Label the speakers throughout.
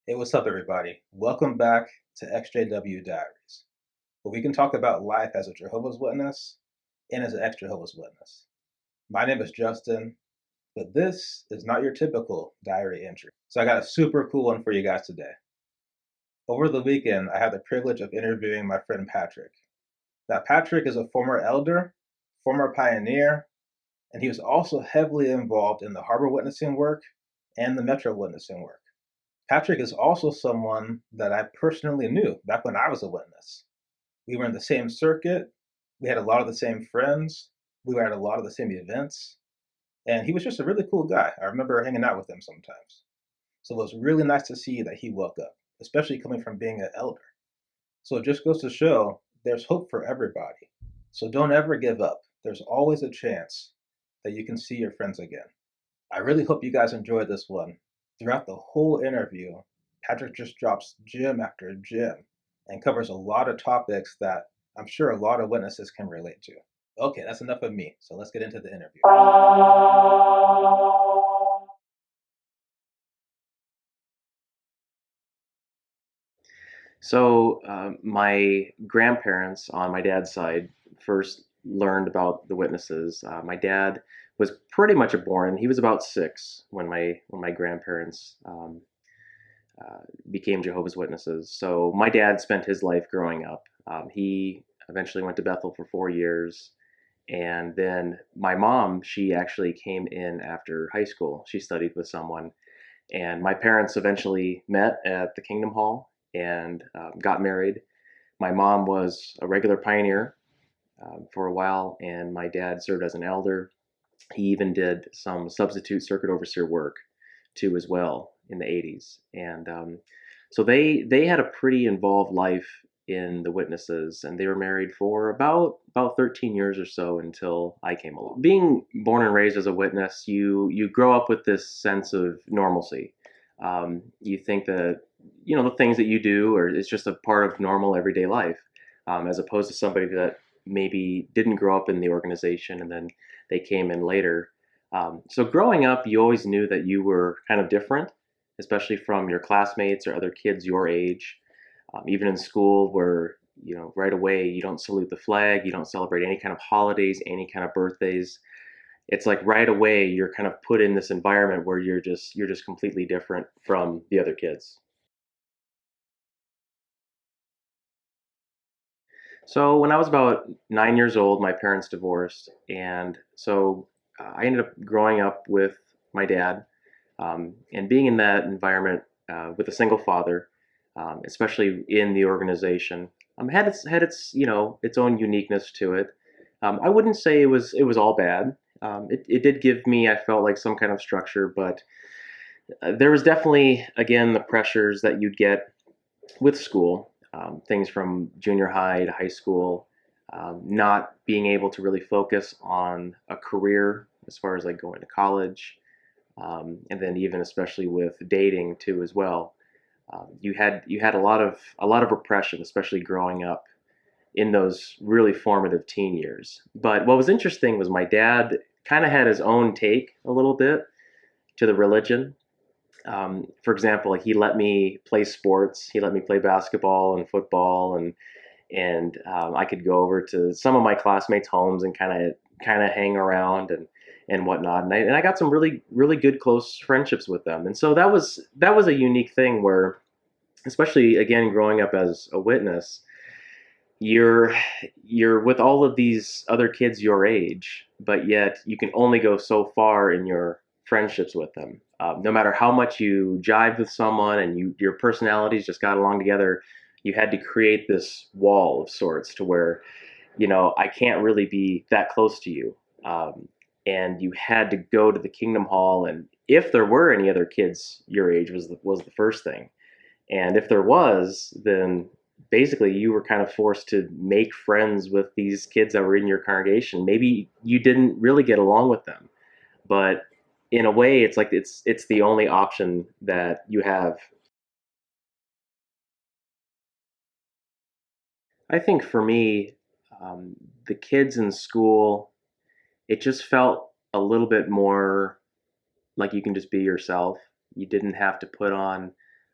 Speaker 1: Hey, what's up, everybody? Welcome back to XJW Diaries, where we can talk about life as a Jehovah's Witness and as an ex-Jehovah's Witness. My name is Justin, but this is not your typical diary entry. So I got a super cool one for you guys today. Over the weekend, I had the privilege of interviewing my friend Patrick. Now, Patrick is a former elder, former pioneer, and he was also heavily involved in the harbor witnessing work and the metro witnessing work. Patrick is also someone that I personally knew back when I was a witness. We were in the same circuit, we had a lot of the same friends, we were at a lot of the same events, and he was just a really cool guy. I remember hanging out with him sometimes. So it was really nice to see that he woke up, especially coming from being an elder. So it just goes to show there's hope for everybody. So don't ever give up. There's always a chance that you can see your friends again. I really hope you guys enjoyed this one. Throughout the whole interview, Patrick just drops gem after gem and covers a lot of topics that I'm sure a lot of witnesses can relate to. Okay, that's enough of me, so let's get into the interview.
Speaker 2: My grandparents on my dad's side first learned about the witnesses. My dad was pretty much a born. He was about 6 when my grandparents became Jehovah's Witnesses. So my dad spent his life growing up. He eventually went to Bethel for 4 years, and then my mom, she actually came in after high school. She studied with someone, and my parents eventually met at the Kingdom Hall and got married. My mom was a regular pioneer for a while, and my dad served as an elder. He even did some substitute circuit overseer work too, as well, in the 80s. And so they had a pretty involved life in the witnesses, and they were married for about 13 years or so until I came along. Being born and raised as a witness, you grow up with this sense of normalcy. You think that the things that you do are it's just a part of normal everyday life, as opposed to somebody that maybe didn't grow up in the organization and then they came in later. So growing up, you always knew that you were kind of different, especially from your classmates or other kids your age. Even in school, where right away you don't salute the flag, you don't celebrate any kind of holidays, any kind of birthdays. It's like right away you're kind of put in this environment where you're just completely different from the other kids. So when I was about 9 years old, my parents divorced, and so I ended up growing up with my dad, and being in that environment with a single father, especially in the organization, had its its own uniqueness to it. I wouldn't say it was all bad. It did give me, I felt like, some kind of structure, but there was definitely, again, the pressures that you'd get with school, things from junior high to high school, not being able to really focus on a career as far as like going to college, and then even especially with dating too as well. You had a lot of repression, especially growing up in those really formative teen years. But what was interesting was my dad kind of had his own take a little bit to the religion. For example, like he let me play sports. He let me play basketball and football, and I could go over to some of my classmates' homes and kind of hang around and whatnot. And I got some really good close friendships with them. And so that was a unique thing where, especially again growing up as a witness, you're you're with all of these other kids your age, but yet you can only go so far in your friendships with them. No matter how much you jive with someone and your personalities just got along together, you had to create this wall of sorts to where I can't really be that close to you. And you had to go to the Kingdom Hall, and if there were any other kids your age was the first thing, and if there was, then basically you were kind of forced to make friends with these kids that were in your congregation. Maybe you didn't really get along with them, but in a way, it's like it's the only option that you have. I think for me, the kids in school, it just felt a little bit more like you can just be yourself. You didn't have to put on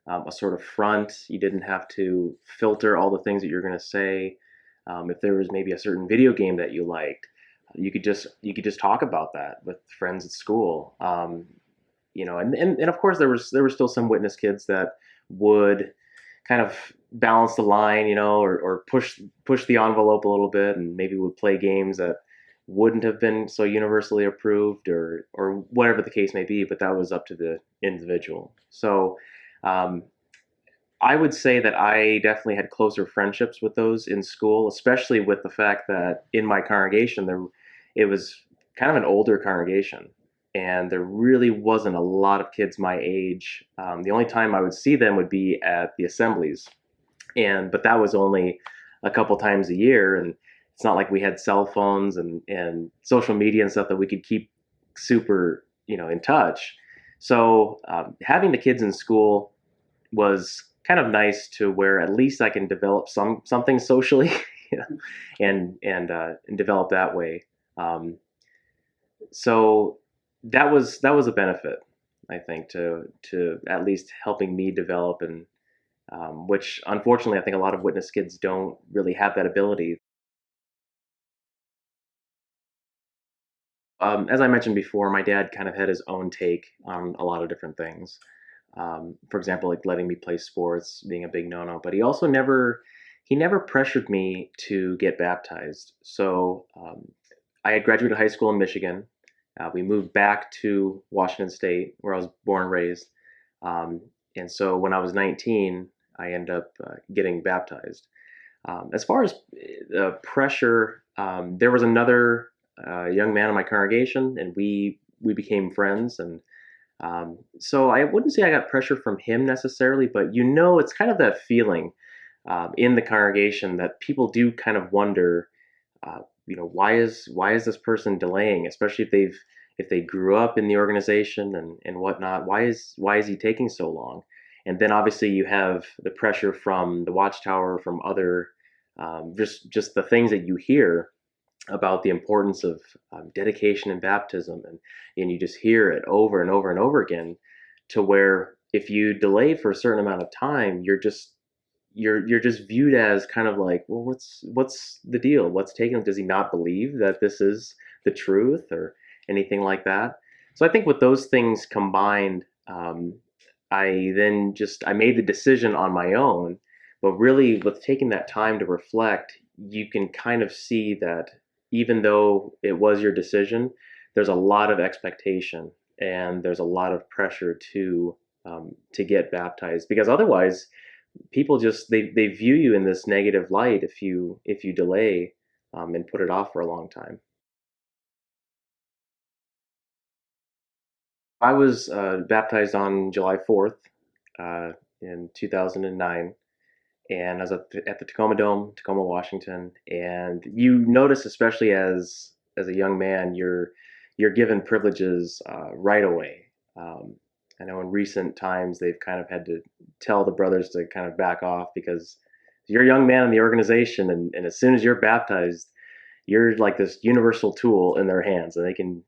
Speaker 2: a sort of front. You didn't have to filter all the things that you're going to say. If there was maybe a certain video game that you liked, you could just talk about that with friends at school. And of course there were still some witness kids that would kind of balance the line, or push the envelope a little bit, and maybe would play games that wouldn't have been so universally approved, or whatever the case may be. But that was up to the individual. So um, I would say that I definitely had closer friendships with those in school, especially with the fact that in my congregation it was kind of an older congregation, and there really wasn't a lot of kids my age. The only time I would see them would be at the assemblies, but that was only a couple times a year, and it's not like we had cell phones and social media and stuff that we could keep super in touch. So having the kids in school was kind of nice, to where at least I can develop something socially, and develop that way. Um, so that was a benefit, I think, to at least helping me develop, and which unfortunately I think a lot of witness kids don't really have that ability. As I mentioned before, my dad kind of had his own take on a lot of different things. For example, like letting me play sports being a big no-no, but he never pressured me to get baptized. So I had graduated high school in Michigan. We moved back to Washington State, where I was born and raised. Um, and so when I was 19, I ended up getting baptized. As far as pressure, there was another young man in my congregation, and we became friends. And so I wouldn't say I got pressure from him necessarily, but it's kind of that feeling in the congregation that people do kind of wonder, why is this person delaying, especially if they grew up in the organization and whatnot. Why is he taking so long? And then obviously you have the pressure from the watchtower, from other just the things that you hear about the importance of dedication and baptism, and you just hear it over and over and over again, to where if you delay for a certain amount of time, you're just viewed as kind of like, well, what's the deal? What's taking him? Does he not believe that this is the truth, or anything like that? So I think with those things combined, I made the decision on my own. But really, with taking that time to reflect, you can kind of see that even though it was your decision, there's a lot of expectation, and there's a lot of pressure to get baptized, because otherwise people just they view you in this negative light if you delay, and put it off for a long time. I was baptized on July 4th in 2009, and I was at the Tacoma Dome, Tacoma, Washington. And you notice, especially as a young man, you're given privileges right away. Um, I know in recent times they've kind of had to tell the brothers to kind of back off, because you're a young man in the organization, and as soon as you're baptized, you're like this universal tool in their hands, and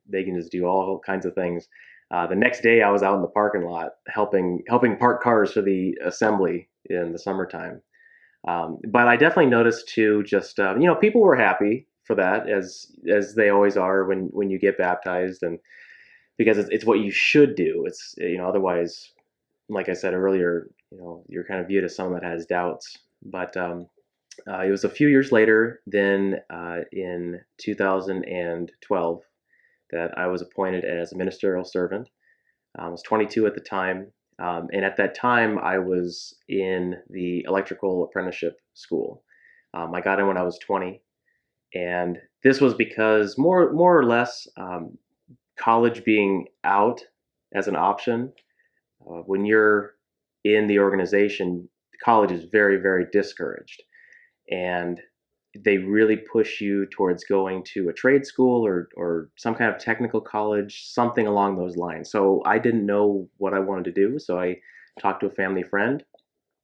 Speaker 2: they can just do all kinds of things. The next day, I was out in the parking lot helping park cars for the assembly in the summertime. But I definitely noticed too, just people were happy for that, as they always are when you get baptized, and because it's what you should do. It's otherwise, like I said earlier, you're kind of viewed as someone that has doubts. But it was a few years later, then in 2012, that I was appointed as a ministerial servant. I was 22 at the time, and at that time I was in the electrical apprenticeship school. I got in when I was 20, and this was because more or less, college being out as an option. When you're in the organization, college is very, very discouraged, and they really push you towards going to a trade school, or some kind of technical college, something along those lines. So I didn't know what I wanted to do, so I talked to a family friend,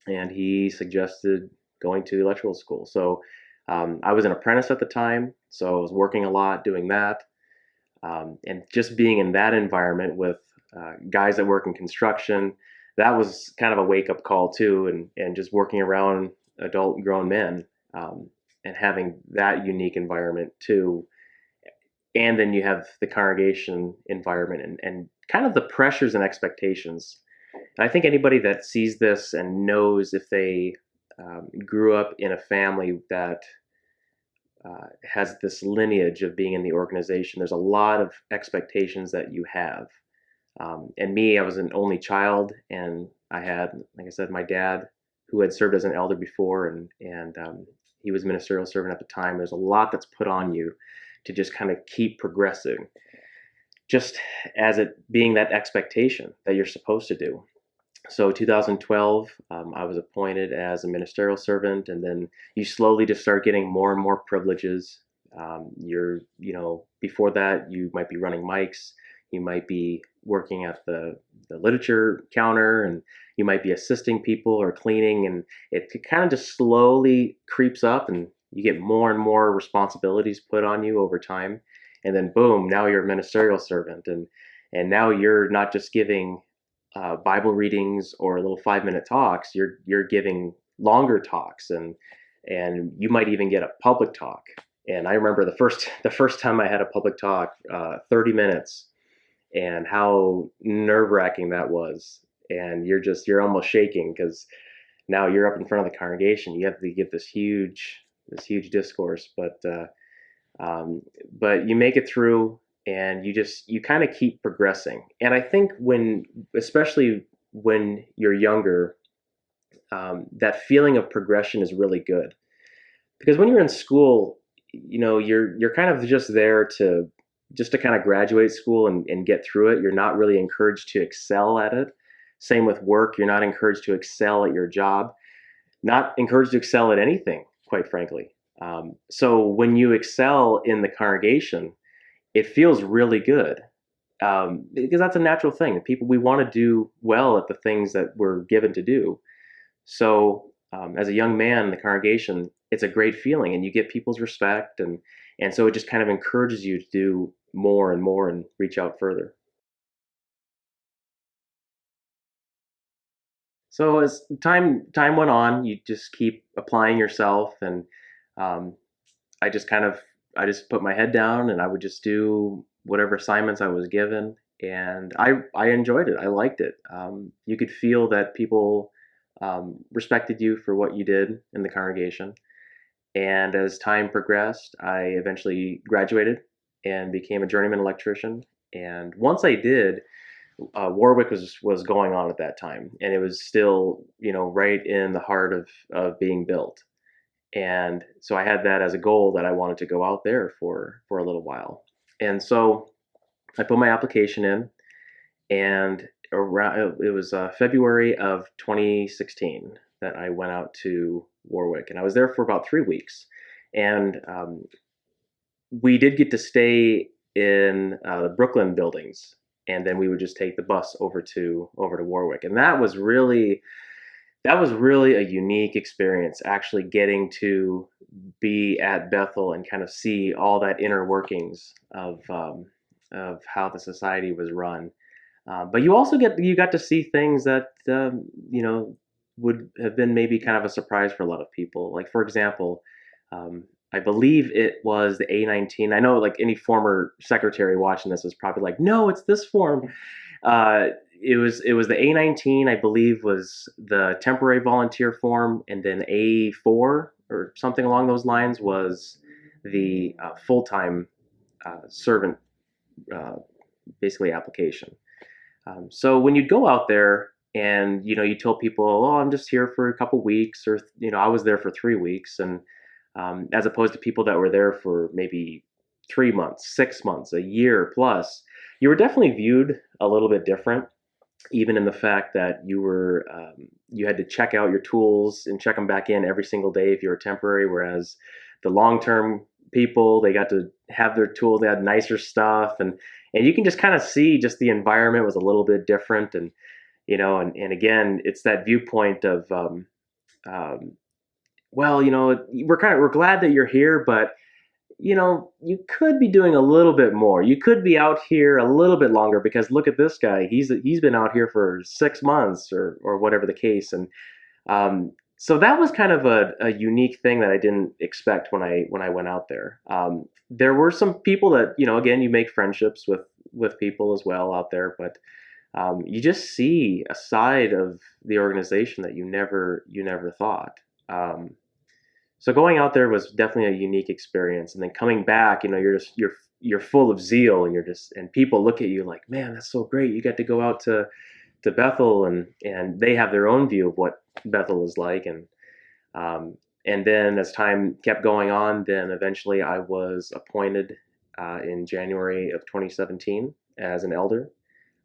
Speaker 2: and he suggested going to electrical school. So I was an apprentice at the time, so I was working a lot doing that, and just being in that environment with guys that work in construction, that was kind of a wake up call too, and just working around adult grown men, um, and having that unique environment too. And then you have the congregation environment, and kind of the pressures and expectations. And I think anybody that sees this and knows, if they grew up in a family that has this lineage of being in the organization, there's a lot of expectations that you have. And me, I was an only child, and I had, like I said, my dad, who had served as an elder before, and he was ministerial servant at the time. There's a lot that's put on you to just kind of keep progressing, just as it being that expectation that you're supposed to do. So 2012, I was appointed as a ministerial servant, and then you slowly just start getting more and more privileges. Before that, you might be running mics, you might be working at the literature counter, and you might be assisting people or cleaning, and it kind of just slowly creeps up, and you get more and more responsibilities put on you over time. And then boom, now you're a ministerial servant, and now you're not just giving Bible readings or little 5-minute talks. You're giving longer talks, and you might even get a public talk. And I remember the first time I had a public talk, 30 minutes, and how nerve wracking that was. And you're almost shaking, because now you're up in front of the congregation. You have to give this huge discourse, but you make it through, and you kind of keep progressing. And I think especially when you're younger, that feeling of progression is really good, because when you're in school, you're kind of just there to kind of graduate school and get through it. You're not really encouraged to excel at it. Same with work. You're not encouraged to excel at your job, not encouraged to excel at anything, quite frankly. So when you excel in the congregation, it feels really good, because that's a natural thing. People, we want to do well at the things that we're given to do. So as a young man in the congregation, it's a great feeling, and you get people's respect, and so it just kind of encourages you to do more and more and reach out further. So as time went on, you just keep applying yourself, and um, I just kind of I just put my head down, and I would just do whatever assignments I was given, and I enjoyed it. I liked it. You could feel that people respected you for what you did in the congregation. And as time progressed, I eventually graduated and became a journeyman electrician. And once I did, Warwick was going on at that time, and it was still, right in the heart of being built. And so I had that as a goal, that I wanted to go out there for a little while. And so I put my application in, and around it was February of 2016 that I went out to Warwick, and I was there for about 3 weeks. And we did get to stay in the Brooklyn buildings, and then we would just take the bus over to Warwick, and that was really a unique experience, actually getting to be at Bethel and kind of see all that inner workings of how the society was run. But you got to see things that would have been maybe kind of a surprise for a lot of people. Like, for example, I believe it was the A19. I know, like, any former secretary watching this is probably like, no, it's this form. It was the A19, I believe, was the temporary volunteer form, and then A4 or something along those lines was the full-time servant, uh, basically, application. So when you'd go out there, and you told people, oh, I'm just here for a couple weeks, or I was there for 3 weeks, and as opposed to people that were there for maybe 3 months, 6 months, a year plus, you were definitely viewed a little bit different, even in the fact that you had to check out your tools and check them back in every single day if you were temporary, whereas the long-term people, they got to have their tools, they had nicer stuff, and you can just kind of see, just the environment was a little bit different. And and again, it's that viewpoint of um, well, we're glad that you're here, but you could be doing a little bit more. You could be out here a little bit longer because look at this guy. He's been out here for 6 months or whatever the case. And so that was kind of a unique thing that I didn't expect when I went out there. There were some people that again, you make friendships with people as well out there, but you just see a side of the organization that you never thought. So going out there was definitely a unique experience, and then coming back, you're full of zeal, and and people look at you like, man, that's so great. You get to go out to Bethel, and they have their own view of what Bethel is like, and then as time kept going on, then eventually I was appointed in January of 2017 as an elder.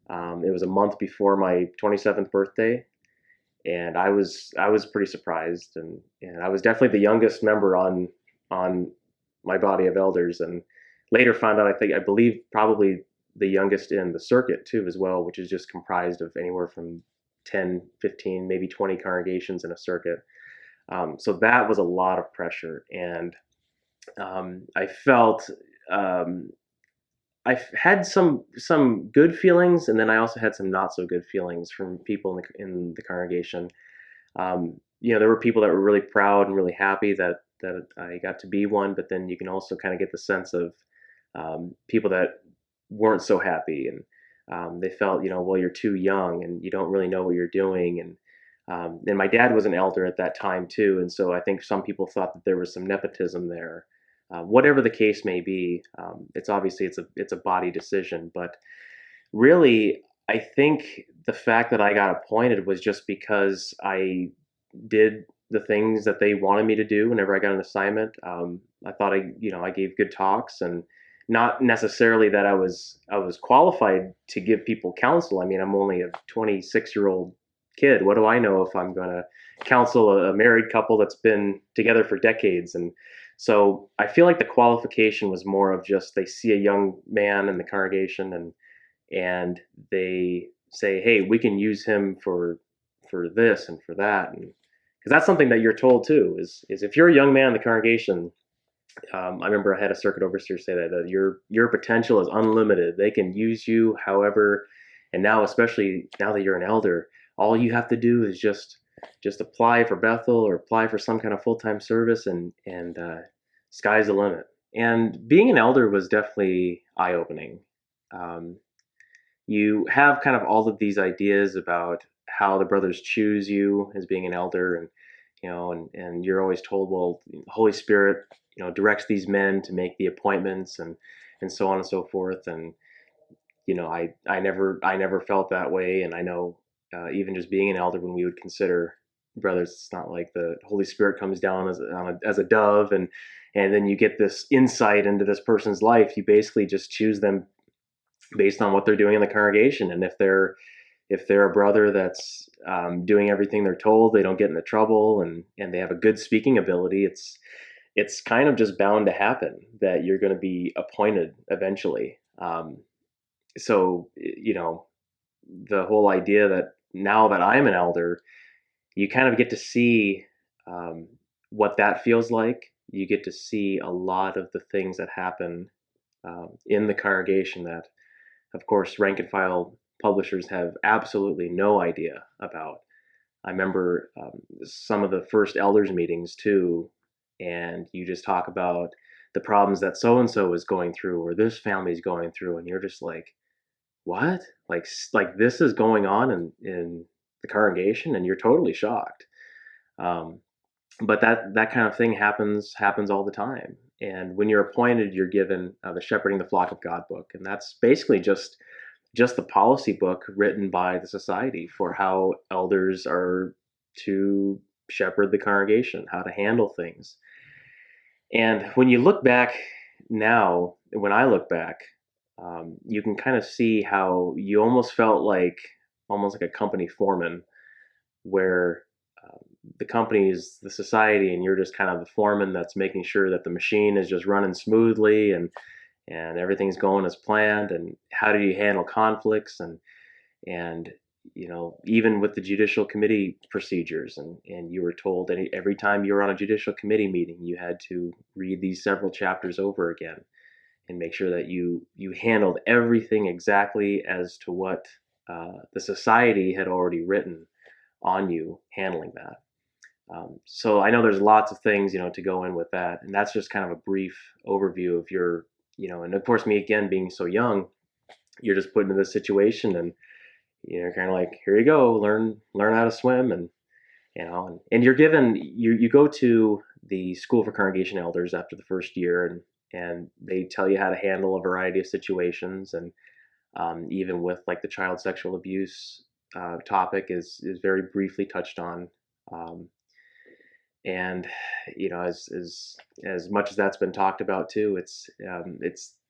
Speaker 2: It was a month before my 27th birthday, and I was pretty surprised, and I was definitely the youngest member on my body of elders, and later found out I believe probably the youngest in the circuit too as well, which is just comprised of anywhere from 10, 15, maybe 20 congregations in a circuit. So that was a lot of pressure, and I felt um, I had some good feelings, and then I also had some not so good feelings from people in the congregation. There were people that were really proud and really happy that I got to be one, but then you can also kind of get the sense of people that weren't so happy, and they felt, well, you're too young and you don't really know what you're doing, and my dad was an elder at that time too, and so I think some people thought that there was some nepotism there. Whatever the case may be, it's a body decision, but really, I think the fact that I got appointed was just because I did the things that they wanted me to do whenever I got an assignment. I thought I gave good talks, and not necessarily that I was qualified to give people counsel. I mean, I'm only a 26-year-old kid. What do I know if I'm going to counsel a married couple that's been together for decades? And so I feel like the qualification was more of just they see a young man in the congregation, and they say, hey, we can use him for this and for that, and because that's something that you're told too is if you're a young man in the congregation. I remember I had a circuit overseer say that your potential is unlimited. They can use you however, and now especially now that you're an elder, all you have to do is just apply for Bethel or apply for some kind of full time service, and sky's the limit. And being an elder was definitely eye opening. Um, you have kind of all of these ideas about how the brothers choose you as being an elder, and and you're always told, well, the Holy Spirit directs these men to make the appointments, and so on and so forth. And I never felt that way, and I know even just being an elder, when we would consider brothers, it's not like the Holy Spirit comes down as a dove, and then you get this insight into this person's life. You basically just choose them based on what they're doing in the congregation, and if they're a brother that's doing everything they're told, they don't get into trouble, and they have a good speaking ability, it's kind of just bound to happen that you're going to be appointed eventually. So the whole idea that now that I'm an elder, you kind of get to see what that feels like. You get to see a lot of the things that happen in the congregation that, of course, rank and file publishers have absolutely no idea about. I remember some of the first elders meetings too, and you just talk about the problems that so and so is going through, or this family is going through, and you're just like, what? Like this is going on in the congregation, and you're totally shocked. Um, but that kind of thing happens all the time. And when you're appointed, you're given the Shepherding the Flock of God book, and that's basically just the policy book written by the society for how elders are to shepherd the congregation, how to handle things. And when you look back now, when I look back, you can kind of see how you almost like a company foreman, where um, the company is the society, and you're just kind of the foreman that's making sure that the machine is just running smoothly, and everything's going as planned. And how do you handle conflicts, and even with the judicial committee procedures, and you were told every time you were on a judicial committee meeting, you had to read these several chapters over again and make sure that you handled everything exactly as to what the society had already written on you handling that. So I know there's lots of things, to go in with that, and that's just kind of a brief overview of and of course, me again being so young, you're just put into this situation, and you're kind of like, here you go, learn how to swim, and you're given you go to the school for congregation elders after the first year, and they tell you how to handle a variety of situations, and even with like the child sexual abuse topic is very briefly touched on. Um, and as much as that's been talked about too, it's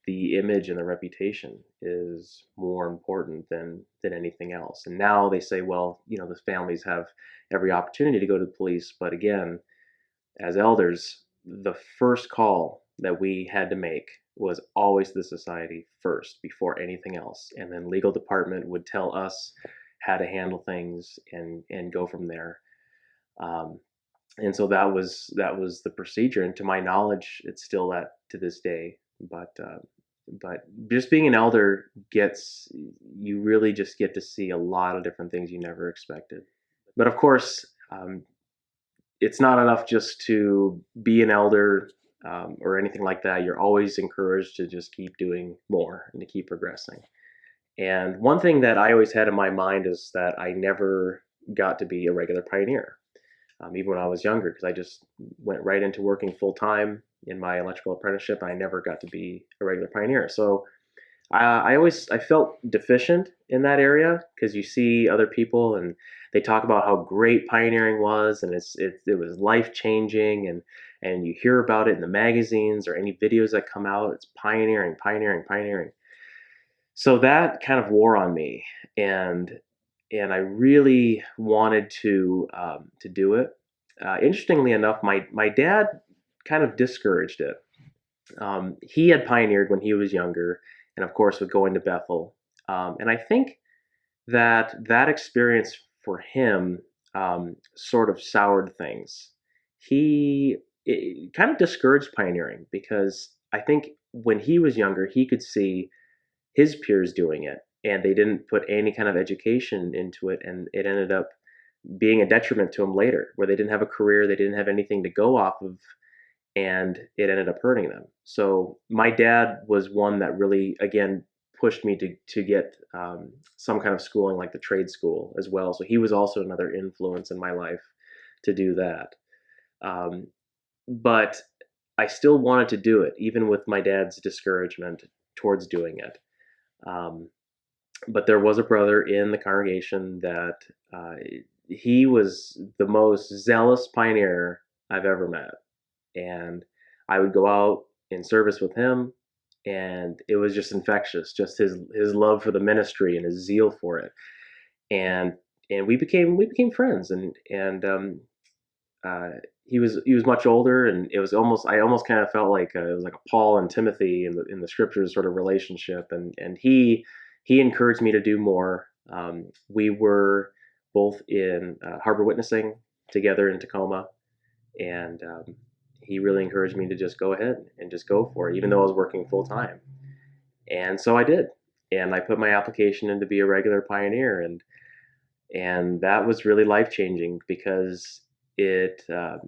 Speaker 2: the image and the reputation is more important than anything else. And now they say, well, the families have every opportunity to go to the police, but again, as elders, the first call that we had to make was always the society first before anything else, and then legal department would tell us how to handle things and go from there. um, and so that was the procedure, and to my knowledge it's still that to this day. But just being an elder gets you really just get to see a lot of different things you never expected. But of course, it's not enough just to be an elder, or anything like that. You're always encouraged to just keep doing more and to keep progressing. And one thing that I always had in my mind is that I never got to be a regular pioneer, even when I was younger, because I just went right into working full time in my electrical apprenticeship, and I never got to be a regular pioneer. So I felt deficient in that area, because you see other people and they talk about how great pioneering was, and it was life changing, and you hear about it in the magazines or any videos that come out. It's pioneering, pioneering, pioneering. So that kind of wore on me, and I really wanted to do it. Interestingly enough, my dad kind of discouraged it. He had pioneered when he was younger, and of course, with going to Bethel. And I think that experience for him sort of soured things. He it kind of discouraged pioneering, because I think when he was younger, he could see his peers doing it, and they didn't put any kind of education into it, and it ended up being a detriment to them later, where they didn't have a career, they didn't have anything to go off of, and it ended up hurting them. So my dad was one that really, again, pushed me to get some kind of schooling, like the trade school as well. So he was also another influence in my life to do that. Um, but I still wanted to do it, even with my dad's discouragement towards doing it. Um, but there was a brother in the congregation that he was the most zealous pioneer I've ever met, and I would go out in service with him, and it was just infectious, just his love for the ministry and his zeal for it, and we became friends, and uh, he was much older, and it was almost I almost kind of felt like it was like a Paul and Timothy in the scriptures sort of relationship, and he encouraged me to do more. We were both in harbor witnessing together in Tacoma, and he really encouraged me to just go ahead and just go for it, even though I was working full time. And so I did, and I put my application in to be a regular pioneer, and that was really life changing, because it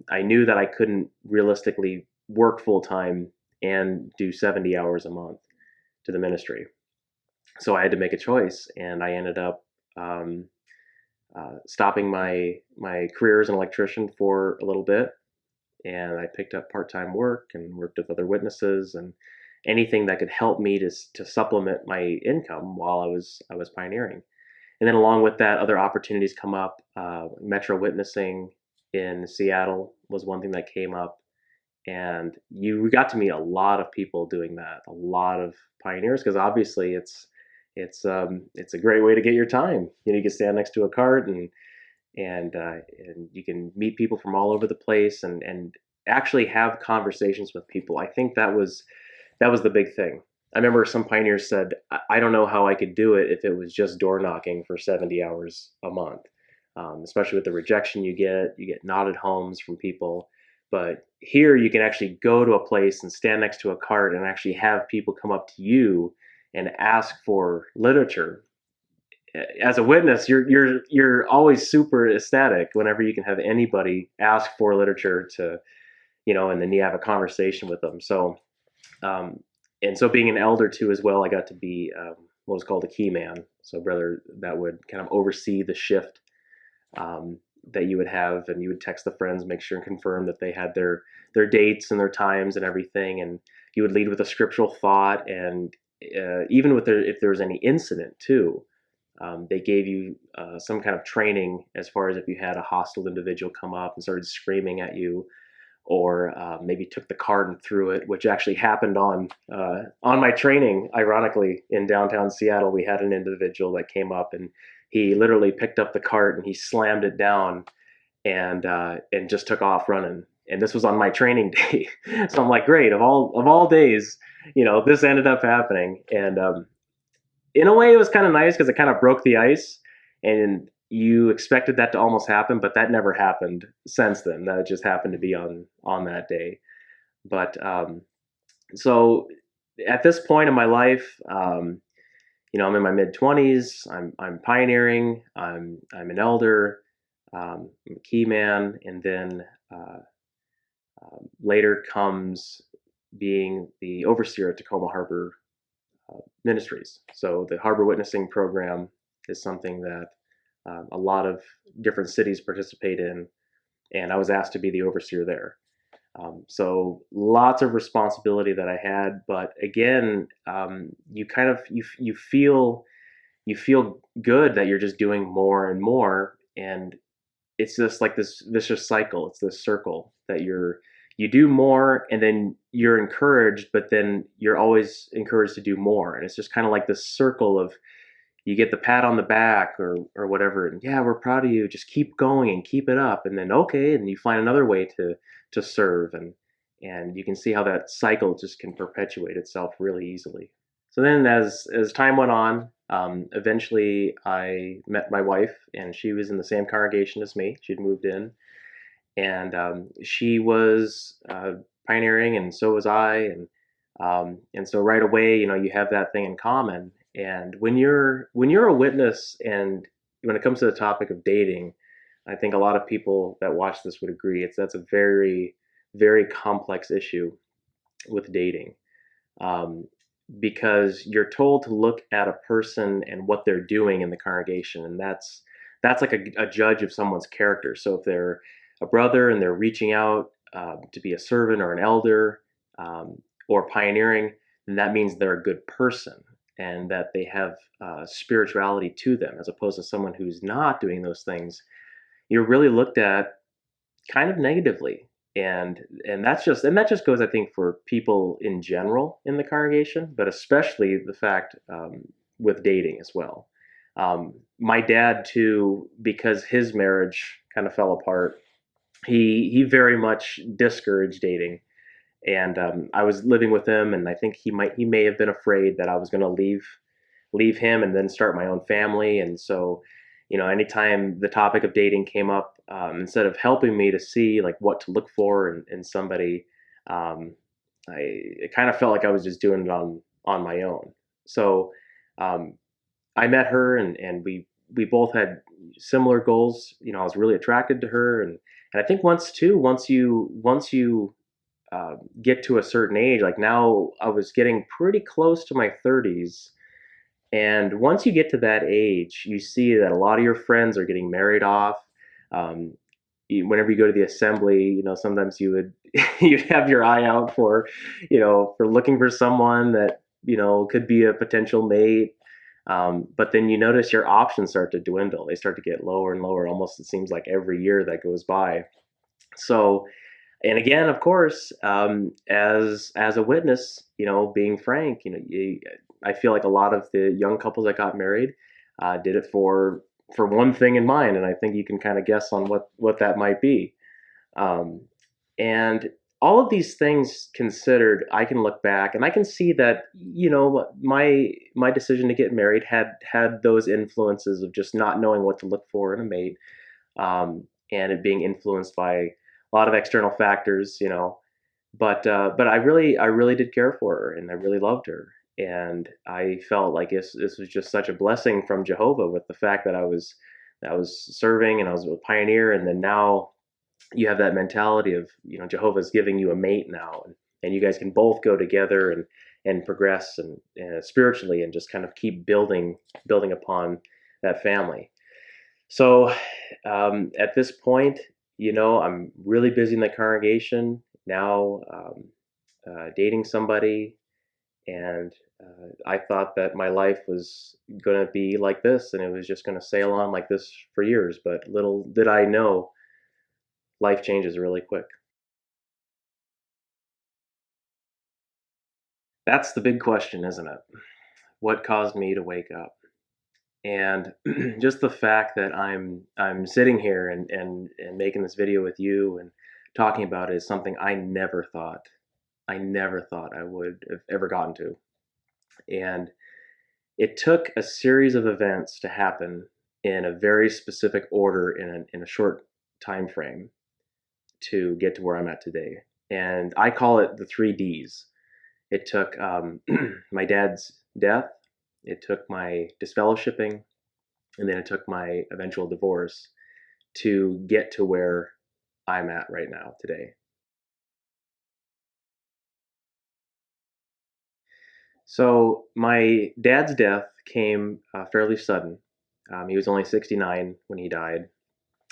Speaker 2: I knew that I couldn't realistically work full time and do 70 hours a month to the ministry. So I had to make a choice, and I ended up stopping my career as an electrician for a little bit, and I picked up part-time work and worked with other witnesses and anything that could help me to supplement my income while I was pioneering. And then along with that, other opportunities come up. Metro witnessing in Seattle was one thing that came up, and you got to meet a lot of people doing that, a lot of pioneers, because obviously it's a great way to get your time. You can stand next to a cart, and you can meet people from all over the place, and actually have conversations with people. I think that was the big thing. I remember some pioneers said, I don't know how I could do it if it was just door knocking for 70 hours a month, especially with the rejection you get nodded homes from people. But here you can actually go to a place and stand next to a cart and actually have people come up to you and ask for literature. As a witness, you're always super ecstatic whenever you can have anybody ask for literature to, and then you have a conversation with them. So um, and so being an elder too as well, I got to be what was called a key man. So brother that would kind of oversee the shift um, that you would have, and you would text the friends, make sure and confirm that they had their dates and their times and everything, and you would lead with a scriptural thought, and even with if there was any incident too. They gave you some kind of training as far as if you had a hostile individual come up and started screaming at you, or maybe took the cart and threw it, which actually happened on my training. Ironically, in downtown Seattle, we had an individual that came up and he literally picked up the cart and he slammed it down and just took off running. And this was on my training day, so I'm like, great, of all days, this ended up happening. And in a way, it was kind of nice because it kind of broke the ice, and you expected that to almost happen, but that never happened since then. That just happened to be on that day. But so at this point in my life, I'm in my mid 20s. I'm pioneering. I'm an elder. I'm a key man, and then later comes being the overseer at Tacoma Harbor Ministries. So the Harbor Witnessing Program is something that a lot of different cities participate in, and I was asked to be the overseer there. So lots of responsibility that I had, but again, you kind of you feel good that you're just doing more and more, and it's just like this vicious cycle. It's this circle that you do more, and then you're encouraged, but then you're always encouraged to do more, and it's just kind of like this circle of you get the pat on the back or whatever, and yeah, we're proud of you, just keep going and keep it up, and then okay, and you find another way to serve, and you can see how that cycle just can perpetuate itself really easily. So then as time went on, eventually I met my wife, and she was in the same congregation as me. She'd moved in, and she was pioneering, and so was I, and so right away, you have that thing in common. And when you're a witness, and when it comes to the topic of dating, I think a lot of people that watch this would agree that's a very very complex issue with dating, um, because you're told to look at a person and what they're doing in the congregation, and that's like a judge of someone's character. So if they're a brother and they're reaching out to be a servant or an elder, or pioneering, then that means they're a good person and that they have spirituality to them, as opposed to someone who's not doing those things. You're really looked at kind of negatively, and that just goes, I think, for people in general in the congregation, but especially the fact with dating as well. My dad too, because his marriage kind of fell apart, he very much discouraged dating, and I was living with him, and I think he may have been afraid that I was going to leave him and then start my own family. And so, anytime the topic of dating came up, instead of helping me to see like what to look for in somebody, um, it kind of felt like I was just doing it on my own. So um, I met her, and we both had similar goals. I was really attracted to her, and I think once you get to a certain age, like now I was getting pretty close to my 30s, and once you get to that age, you see that a lot of your friends are getting married off. Um, Whenever you go to the assembly, sometimes you would you'd have your eye out for looking for someone that could be a potential mate. But then you notice your options start to dwindle. They start to get lower and lower. Almost it seems like every year that goes by. So, and again, of course, as a witness, being frank, I feel like a lot of the young couples that got married did it for one thing in mind, and I think you can kind of guess on what that might be. Um, and all of these things considered, I can look back and I can see that, my decision to get married had those influences of just not knowing what to look for in a mate, and it being influenced by a lot of external factors, but I really did care for her, and I really loved her, and I felt like this was just such a blessing from Jehovah, with the fact that I was serving and I was a pioneer, and then now you have that mentality of, Jehovah's giving you a mate now, and you guys can both go together and progress and spiritually, and just kind of keep building upon that family. So at this point, I'm really busy in the congregation now, dating somebody, and I thought that my life was going to be like this, and it was just going to sail on like this for years. But little did I know, life changes really quick. That's the big question, isn't it? What caused me to wake up? And just the fact that I'm sitting here and making this video with you and talking about it is something I never thought I would have ever gotten to. And it took a series of events to happen in a very specific order in a short time frame to get to where I'm at today. And I call it the 3 Ds. It took my dad's death, it took my disfellowshipping, and then it took my eventual divorce to get to where I'm at right now today. So my dad's death came fairly sudden. He was only 69 when he died,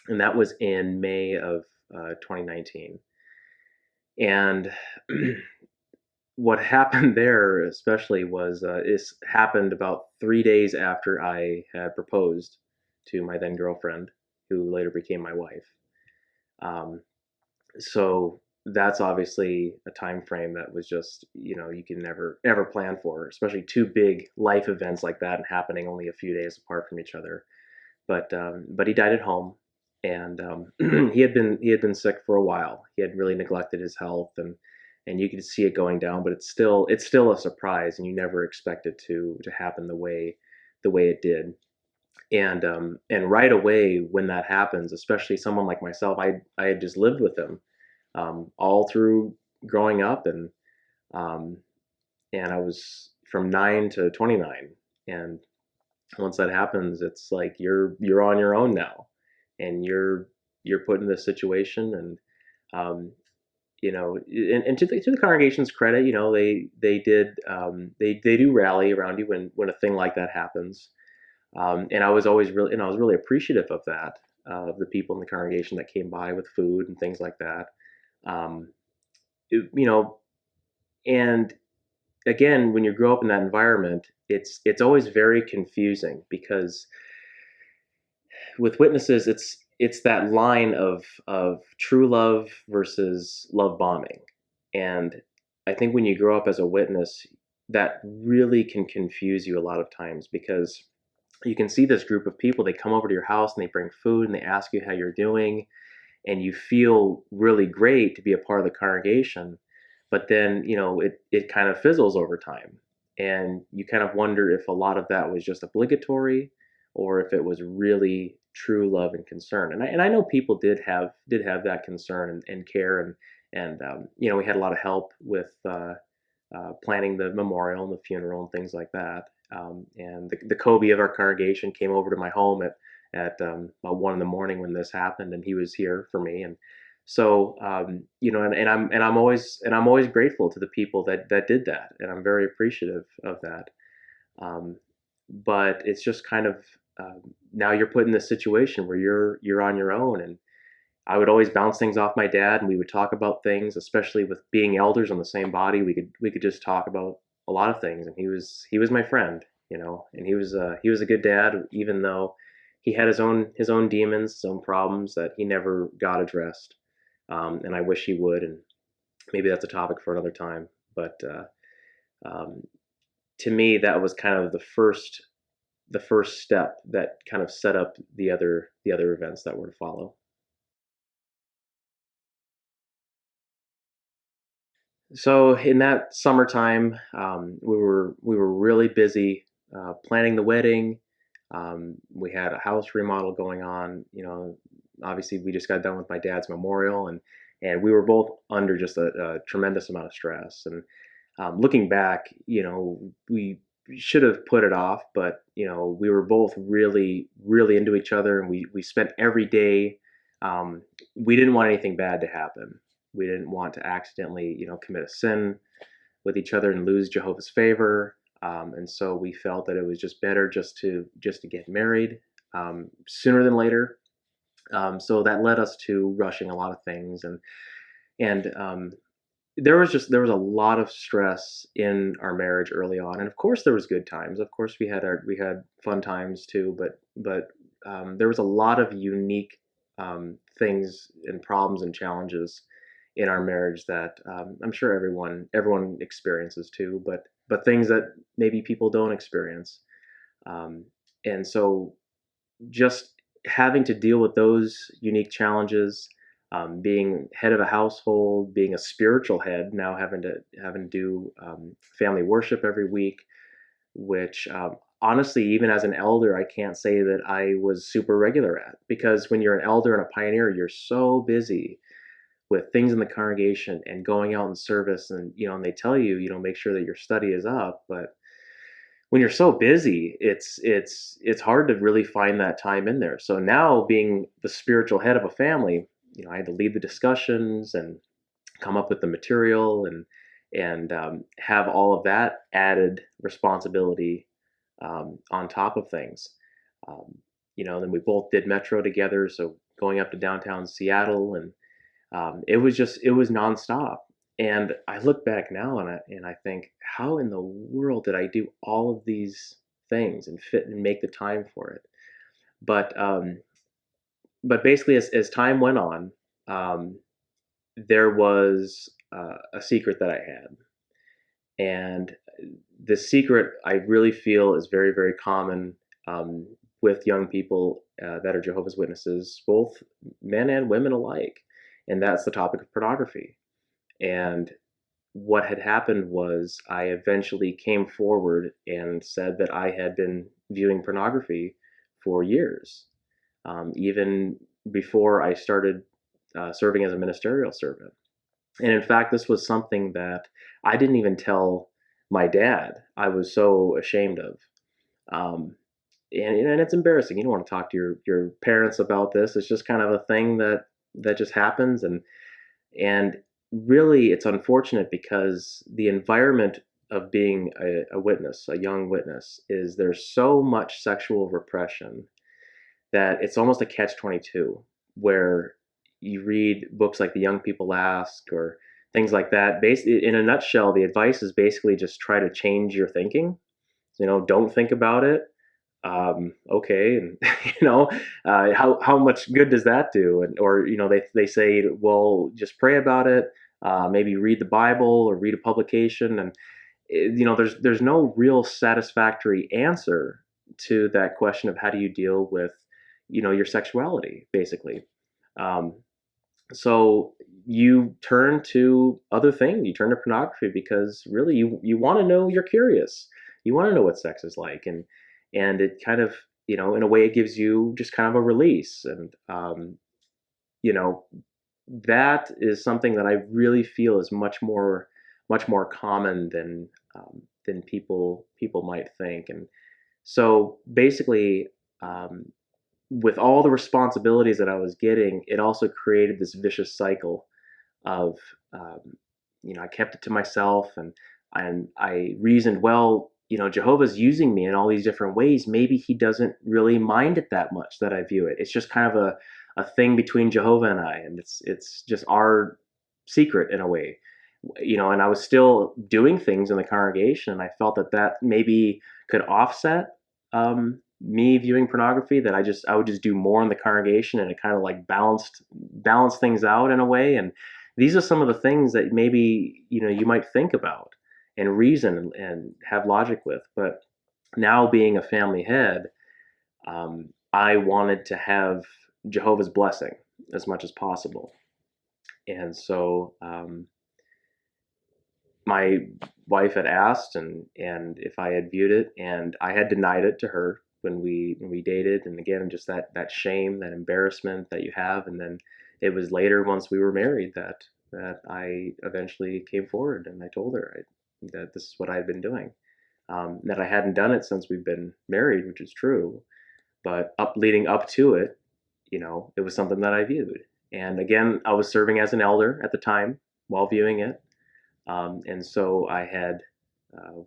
Speaker 2: and that was in May of 2019. And what happened there, especially, was it happened about 3 days after I had proposed to my then girlfriend, who later became my wife. Um, so that's obviously a time frame that was just, you can never ever plan for, especially two big life events like that and happening only a few days apart from each other. But he died at home, and he had been sick for a while. He had really neglected his health, and you could see it going down. But it's still a surprise, and you never expect it to happen the way it did. And right away when that happens, especially someone like myself, I had just lived with him all through growing up, um, and I was from 9 to 29, and once that happens, it's like you're on your own now, and you're put in this situation, and um, and to the congregation's credit, they do rally around you when a thing like that happens, and I was really appreciative of that, of the people in the congregation that came by with food and things like that, um, it- you know, and again, when you grow up in that environment, it's always very confusing, because with witnesses, it's that line of true love versus love bombing. And I think when you grow up as a witness, that really can confuse you a lot of times, because you can see this group of people, they come over to your house and they bring food and they ask you how you're doing, and you feel really great to be a part of the congregation. But then, it kind of fizzles over time, and you kind of wonder if a lot of that was just obligatory, or if it was really true love and concern. And I know people did have that concern and care, and we had a lot of help with planning the memorial and the funeral and things like that. And the Kobe of our congregation came over to my home at about 1 in the morning when this happened, and he was here for me. And so, and I'm always grateful to the people that did that, and I'm very appreciative of that. Um, but it's just kind of, now you're put in this situation where you're on your own, and I would always bounce things off my dad, and we would talk about things, especially with being elders on the same body. We could just talk about a lot of things, and he was my friend, and he was a good dad, even though he had his own demons, his own problems that he never got addressed. And I wish he would, and maybe that's a topic for another time. But um, to me, that was kind of the first step that kind of set up the other events that were to follow. So in that summertime, we were really busy planning the wedding. We had a house remodel going on. Obviously we just got done with my dad's memorial, and we were both under just a tremendous amount of stress. And looking back, we should have put it off, but we were both really, really into each other, and we spent every day. We didn't want anything bad to happen. We didn't want to accidentally, commit a sin with each other and lose Jehovah's favor. And so we felt that it was just better just to get married sooner than later. So that led us to rushing a lot of things, and there was a lot of stress in our marriage early on, and of course there was good times. Of course we had fun times too, but there was a lot of unique things and problems and challenges in our marriage that I'm sure everyone experiences too, but things that maybe people don't experience. Um, and so just having to deal with those unique challenges, being head of a household, being a spiritual head, now having to do family worship every week, which honestly, even as an elder, I can't say that I was super regular at, because when you're an elder and a pioneer, you're so busy with things in the congregation and going out in service, and they tell you, make sure that your study is up, but when you're so busy, it's hard to really find that time in there. So now, being the spiritual head of a family, I had to lead the discussions and come up with the material, and have all of that added responsibility on top of things. Um, then we both did Metro together, so going up to downtown Seattle, and it was nonstop. And I look back now, and I think, how in the world did I do all of these things and fit and make the time for it? But basically, as time went on, um, there was a secret that I had, and the secret, I really feel, is very, very common um, with young people that are Jehovah's Witnesses, both men and women alike, and that's the topic of pornography. And what had happened was, I eventually came forward and said that I had been viewing pornography for years, even before I started serving as a ministerial servant. And in fact, this was something that I didn't even tell my dad. I was so ashamed of. Um, and it's embarrassing. You don't want to talk to your parents about this. It's just kind of a thing that just happens, and really, it's unfortunate, because the environment of being a witness, a young witness, is there's so much sexual repression that it's almost a catch-22, where you read books like The Young People Ask or things like that. In a nutshell, the advice is basically just try to change your thinking. Don't think about it. Okay, and how much good does that do? And or they say, well, just pray about it. Maybe read the Bible or read a publication, and there's no real satisfactory answer to that question of how do you deal with your sexuality, basically. Um, so you turn to other things. You turn to pornography, because really you want to know. You're curious. You want to know what sex is like, and it kind of, in a way, it gives you just kind of a release. And you know that is something that I really feel is much more common than people might think. And so basically, um, with all the responsibilities that I was getting, it also created this vicious cycle of, um, I kept it to myself, and I reasoned, well, Jehovah's using me in all these different ways. Maybe he doesn't really mind it that much that I view it. It's just kind of a thing between Jehovah and I, and it's just our secret in a way. And I was still doing things in the congregation, and I felt that maybe could offset me viewing pornography, that I would just do more in the congregation, and it kind of like balanced things out in a way. And these are some of the things that maybe you might think about and reason and have logic with. But now, being a family head, I wanted to have Jehovah's blessing as much as possible. And so my wife had asked and if I had viewed it, and I had denied it to her when we dated. And again, just that shame, that embarrassment that you have. And then it was later, once we were married, that I eventually came forward and I told her that this is what I had been doing. That I hadn't done it since we've been married, which is true, but leading up to it, it was something that I viewed. And again, I was serving as an elder at the time while viewing it. And so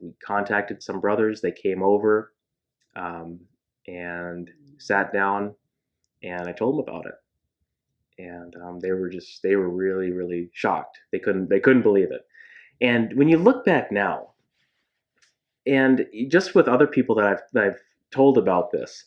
Speaker 2: we contacted some brothers. They came over um, and sat down, and I told them about it. And they were really, really shocked. They couldn't believe it. And when you look back now, and just with other people that I've told about this,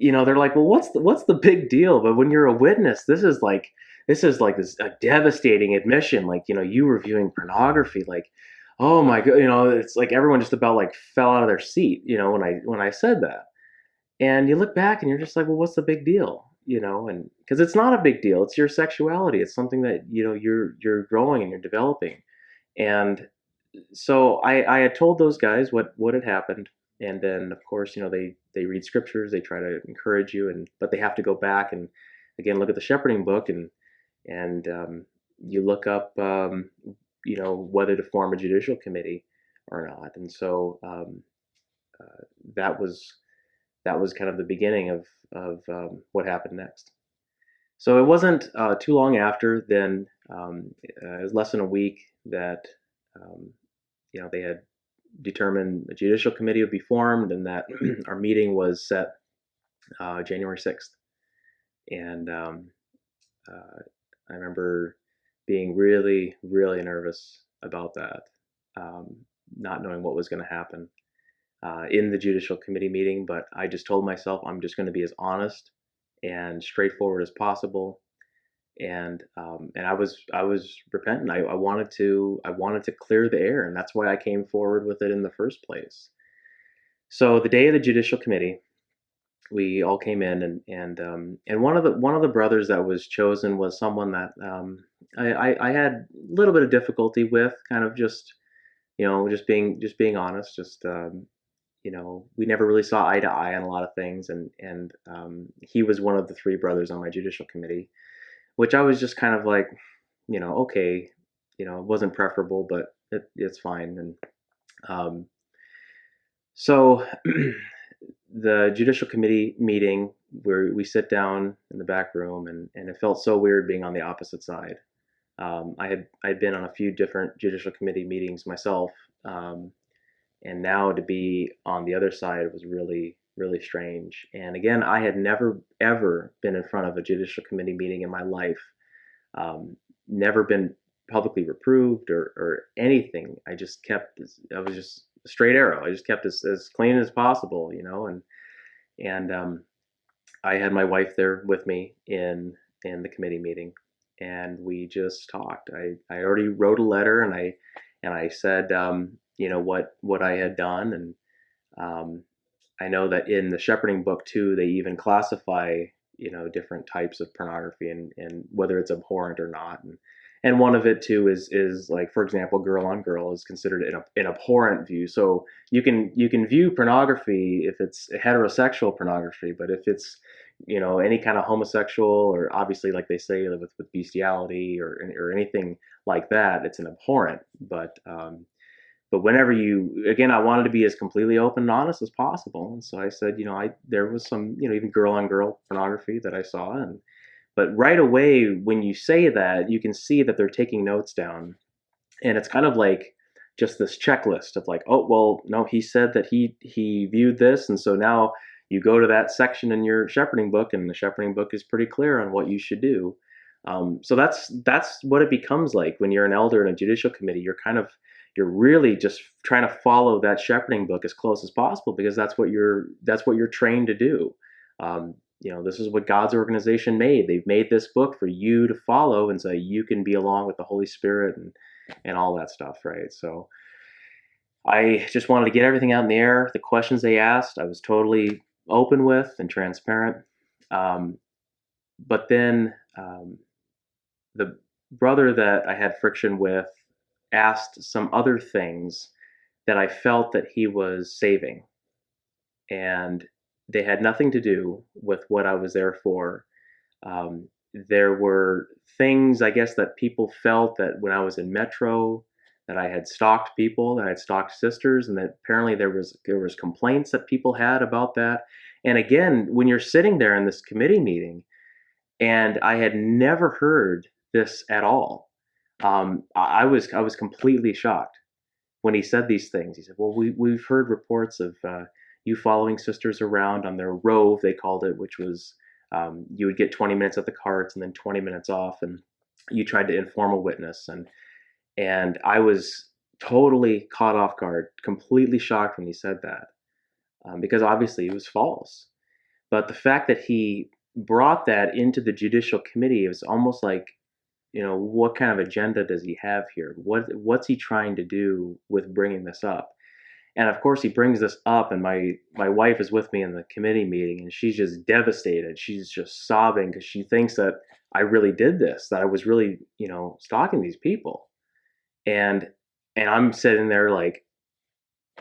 Speaker 2: they're like, well, what's the big deal? But when you're a witness, this is like this a devastating admission. Like, you were viewing pornography. Like, oh my god, it's like everyone just about like fell out of their seat, when I said that. And you look back and you're just like, well, what's the big deal? And because it's not a big deal. It's your sexuality. It's something that you're growing and you're developing. And so I had told those guys what had happened, and then of course they read scriptures, they try to encourage you, but they have to go back and again look at the shepherding book and you look up whether to form a judicial committee or not. And so uh, that was kind of the beginning of what happened next. So it wasn't too long after then. It was less than a week that um, they had determined a judicial committee would be formed, and that our meeting was set January 6th. And I remember being really, really nervous about that, um, not knowing what was going to happen in the judicial committee meeting. But I just told myself I'm just going to be as honest and straightforward as possible. And I was repentant. I wanted to clear the air, and that's why I came forward with it in the first place. So the day of the judicial committee, we all came in, and one of the brothers that was chosen was someone that I had a little bit of difficulty with, kind of just just being honest. Just we never really saw eye to eye on a lot of things, and he was one of the three brothers on my judicial committee, which I was just kind of like, okay, it wasn't preferable, but it's fine. And um, so the judicial committee meeting, where we sit down in the back room, and it felt so weird being on the opposite side. I'd been on a few different judicial committee meetings myself, and now to be on the other side was really, really strange. And again, I had never ever been in front of a judicial committee meeting in my life. Never been publicly reproved or anything. I was just a straight arrow. I just kept as clean as possible, and I had my wife there with me in the committee meeting, and we just talked. I already wrote a letter, and I said, what I had done. And I know that in the shepherding book too, they even classify different types of pornography, and whether it's abhorrent or not. And one of it too is like, for example, girl on girl is considered an abhorrent view. So you can view pornography if it's heterosexual pornography, but if it's any kind of homosexual, or obviously like they say with bestiality or anything like that, it's an abhorrent. But whenever again, I wanted to be as completely open and honest as possible. And so I said, there was some, even girl on girl pornography that I saw. But right away, when you say that, you can see that they're taking notes down. And it's kind of like just this checklist of like, oh, well, no, he said that he viewed this. And so now you go to that section in your shepherding book, and the shepherding book is pretty clear on what you should do. So that's what it becomes like when you're an elder in a judicial committee. You're really just trying to follow that shepherding book as close as possible, because that's what you're trained to do. This is what God's organization made. They've made this book for you to follow, and so you can be along with the Holy Spirit and all that stuff, right? So I just wanted to get everything out in the air. The questions they asked, I was totally open with and transparent. But then the brother that I had friction with, asked some other things that I felt that he was saving, and they had nothing to do with what I was there for. There were things, I guess, that people felt that when I was in Metro, that I had stalked people, that I had stalked sisters, and that apparently there was complaints that people had about that. And again, when you're sitting there in this committee meeting, and I had never heard this at all, I was completely shocked when he said these things. He said, "Well, we've heard reports of you following sisters around on their rove," they called it, which was you would get 20 minutes at the carts and then 20 minutes off, and you tried to inform a witness. And I was totally caught off guard, completely shocked when he said that, because obviously it was false. But the fact that he brought that into the Judicial Committee, it was almost like, what kind of agenda does he have here? What's he trying to do with bringing this up? And of course, he brings this up, and my wife is with me in the committee meeting, and she's just devastated. She's just sobbing because she thinks that I really did this, that I was really, stalking these people. And I'm sitting there like,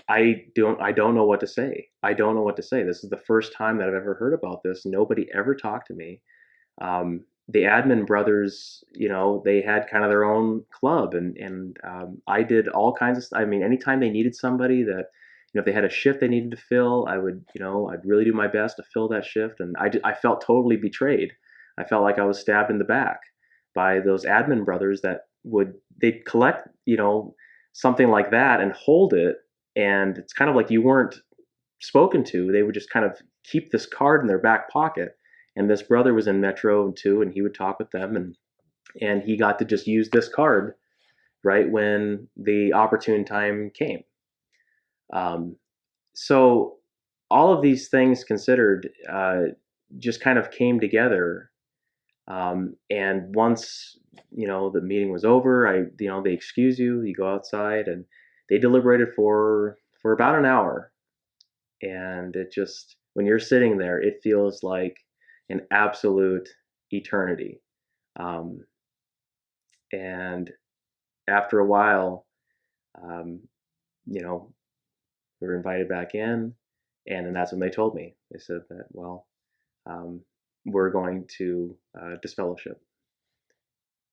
Speaker 2: I don't know what to say. I don't know what to say. This is the first time that I've ever heard about this. Nobody ever talked to me. The admin brothers, they had kind of their own club, and I did all kinds of. I mean, anytime they needed somebody that, if they had a shift they needed to fill, I would, I'd really do my best to fill that shift, and I felt totally betrayed. I felt like I was stabbed in the back by those admin brothers that they'd collect, something like that and hold it, and it's kind of like you weren't spoken to. They would just kind of keep this card in their back pocket. And this brother was in Metro too, and he would talk with them, and he got to just use this card right when the opportune time came. Um, so all of these things considered, just kind of came together. And once the meeting was over, they excuse you, you go outside, and they deliberated for about an hour. And it just, when you're sitting there, it feels like an absolute eternity. Um, and after a while, um, you know, we were invited back in, and then that's when they told me. They said that, well, um, we're going to disfellowship,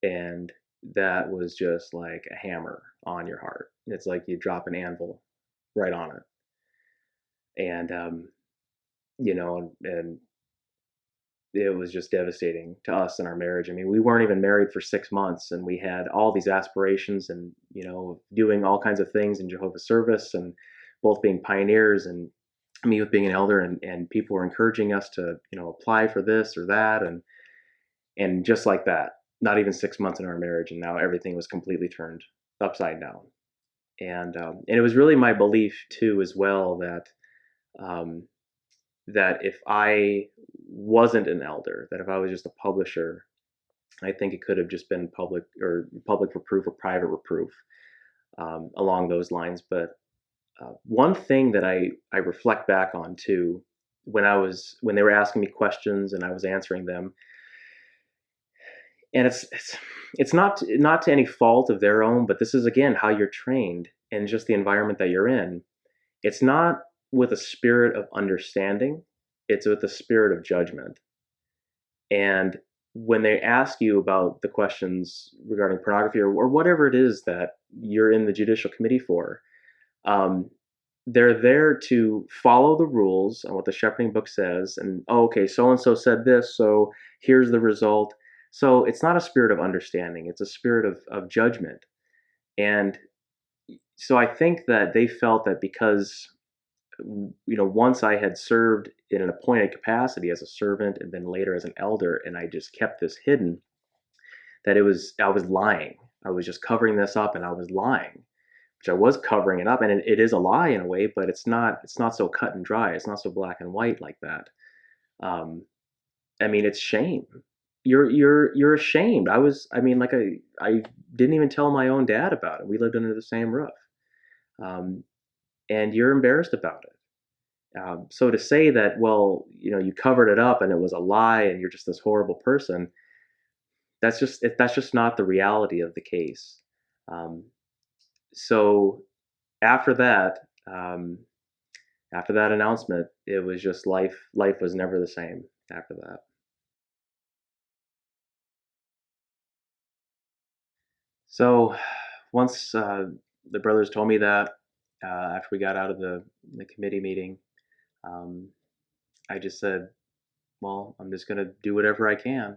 Speaker 2: and that was just like a hammer on your heart. It's like you drop an anvil right on it, and and it was just devastating to us in our marriage. I mean, we weren't even married for 6 months, and we had all these aspirations and, doing all kinds of things in Jehovah's service, and both being pioneers, and me with being an elder, and people were encouraging us to, apply for this or that. And just like that, not even 6 months in our marriage, and now everything was completely turned upside down. And it was really my belief too, as well, um, that if I wasn't an elder, that if I was just a publisher, I think it could have just been public reproof or private reproof, along those lines. But one thing that I reflect back on too, when they were asking me questions and I was answering them, and it's not to any fault of their own, but this is again how you're trained and just the environment that you're in. It's not with a spirit of understanding, it's with a spirit of judgment. And when they ask you about the questions regarding pornography, or whatever it is that you're in the Judicial Committee for, um, they're there to follow the rules and what the shepherding book says. And, oh, okay, so and so said this, so here's the result. So it's not a spirit of understanding, it's a spirit of judgment. And so I think that they felt that because, once I had served in an appointed capacity as a servant and then later as an elder, and I just kept this hidden, that I was lying. I was just covering this up, and I was lying, which I was covering it up, and it is a lie in a way, but it's not so cut and dry. It's not so black and white like that. Um, I mean, it's shame. You're ashamed. I mean, like I didn't even tell my own dad about it. We lived under the same roof, um, and you're embarrassed about it. So to say that, well, you covered it up and it was a lie and you're just this horrible person, that's just not the reality of the case. Um, So after that, after that announcement, it was just life. Life was never the same after that. So once the brothers told me that, after we got out of the committee meeting, um, I just said, well, I'm just going to do whatever I can.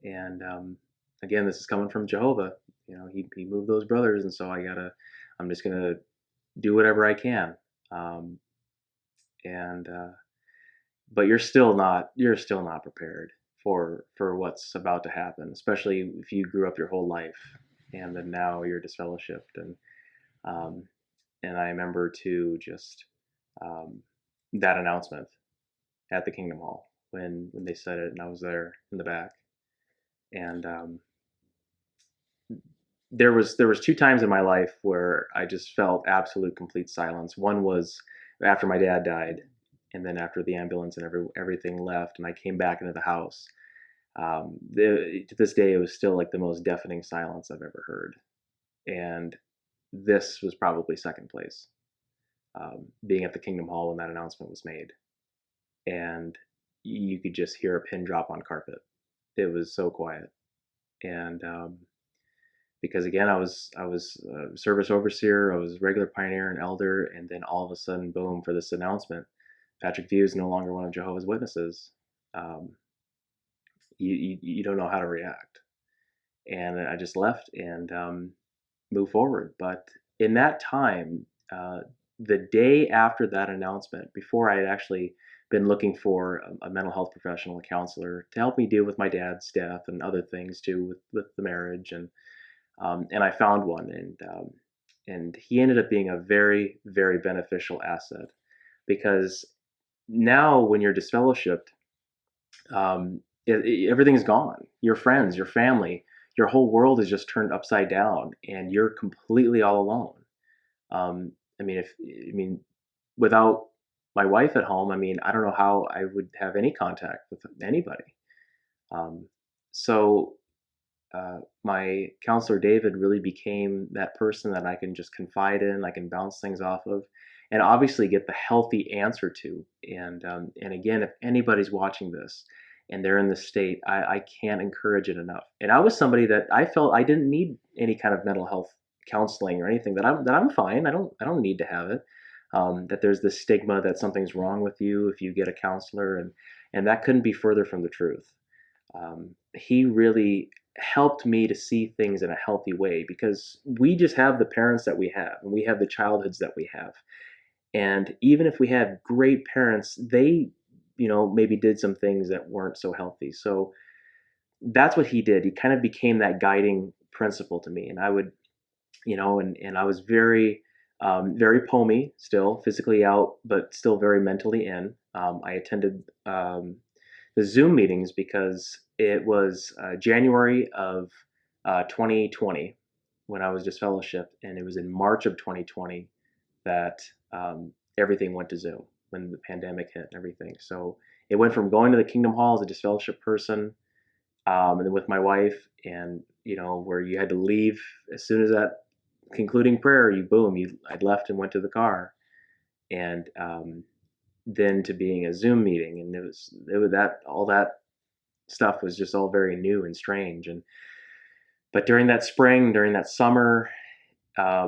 Speaker 2: And again, this is coming from Jehovah. He moved those brothers, and so I'm just going to do whatever I can. Um, and But you're still not prepared for what's about to happen, especially if you grew up your whole life and then now you're disfellowshipped. Um, and I remember too just um, that announcement at the Kingdom Hall when they said it, and I was there in the back. And there was two times in my life where I just felt absolute complete silence. One was after my dad died, and then after the ambulance and everything left, and I came back into the house. To this day, it was still like the most deafening silence I've ever heard, and this was probably second place. Being at the Kingdom Hall when that announcement was made, and you could just hear a pin drop on carpet. It was so quiet, and because again, I was service overseer, I was regular pioneer and elder, and then all of a sudden, boom, for this announcement, Patrick View is no longer one of Jehovah's Witnesses. Um, you don't know how to react, and I just left and moved forward. But in that time, the day after that announcement, before I had actually been looking for a mental health professional, a counselor, to help me deal with my dad's death and other things too, with the marriage, and I found one, and he ended up being a very, very beneficial asset, because now when you're disfellowshipped, everything's gone. Your friends, your family, your whole world is just turned upside down, and you're completely all alone. Um, I mean, without my wife at home, I mean, I don't know how I would have any contact with anybody. Um, so my counselor David really became that person that I can just confide in, I can bounce things off of, and obviously get the healthy answer to. And again, if anybody's watching this and they're in this state, I can't encourage it enough. And I was somebody that I felt I didn't need any kind of mental health counseling or anything. That I'm fine. I don't need to have it. That there's this stigma that something's wrong with you if you get a counselor, and that couldn't be further from the truth. He really helped me to see things in a healthy way, because we just have the parents that we have, and we have the childhoods that we have. And even if we had great parents, they, maybe did some things that weren't so healthy. So that's what he did. He kind of became that guiding principle to me. And I would, and I was very, very POMY, still physically out, but still very mentally in. I attended the Zoom meetings because it was January of 2020 when I was disfellowshipped, and it was in March of 2020 that everything went to Zoom when the pandemic hit and everything. So it went from going to the Kingdom Hall as a disfellowship person, and then with my wife, and where you had to leave as soon as that concluding prayer, I'd left and went to the car, and then to being a Zoom meeting, and it was that all that stuff was just all very new and strange. But during that spring, during that summer, I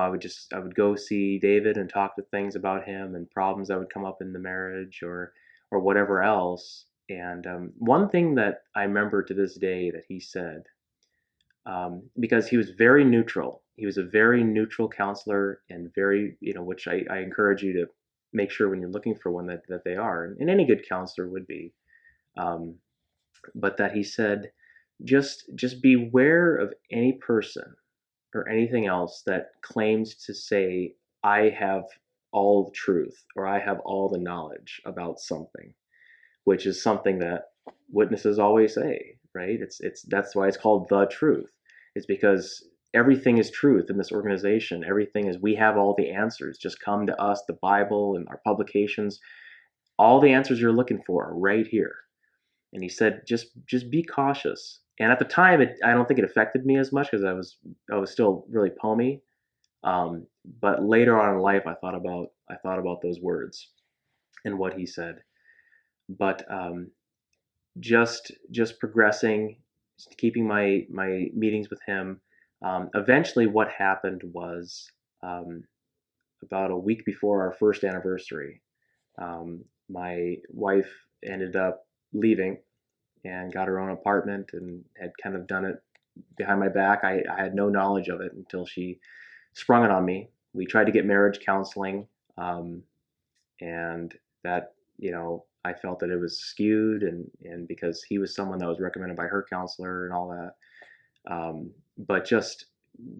Speaker 2: would go see David and talk to things about him and problems that would come up in the marriage, or whatever else. And one thing that I remember to this day that he said, because he was very neutral. He was a very neutral counselor, and very, which I encourage you to make sure when you're looking for one that they are, and any good counselor would be. Um, but that he said, just beware of any person or anything else that claims to say, I have all the truth, or I have all the knowledge about something, which is something that witnesses always say, right? That's why it's called the truth. It's because everything is truth in this organization. Everything is, we have all the answers. Just come to us, the Bible and our publications. All the answers you're looking for are right here. And he said, just be cautious. And at the time, I don't think it affected me as much, because I was still really POMY. But later on in life, I thought about those words and what he said. But just progressing, just keeping my meetings with him. Eventually, what happened was about a week before our first anniversary, my wife ended up leaving and got her own apartment and had kind of done it behind my back. I had no knowledge of it until she sprung it on me. We tried to get marriage counseling, um, and that, I felt that it was skewed, and because he was someone that was recommended by her counselor and all that. But just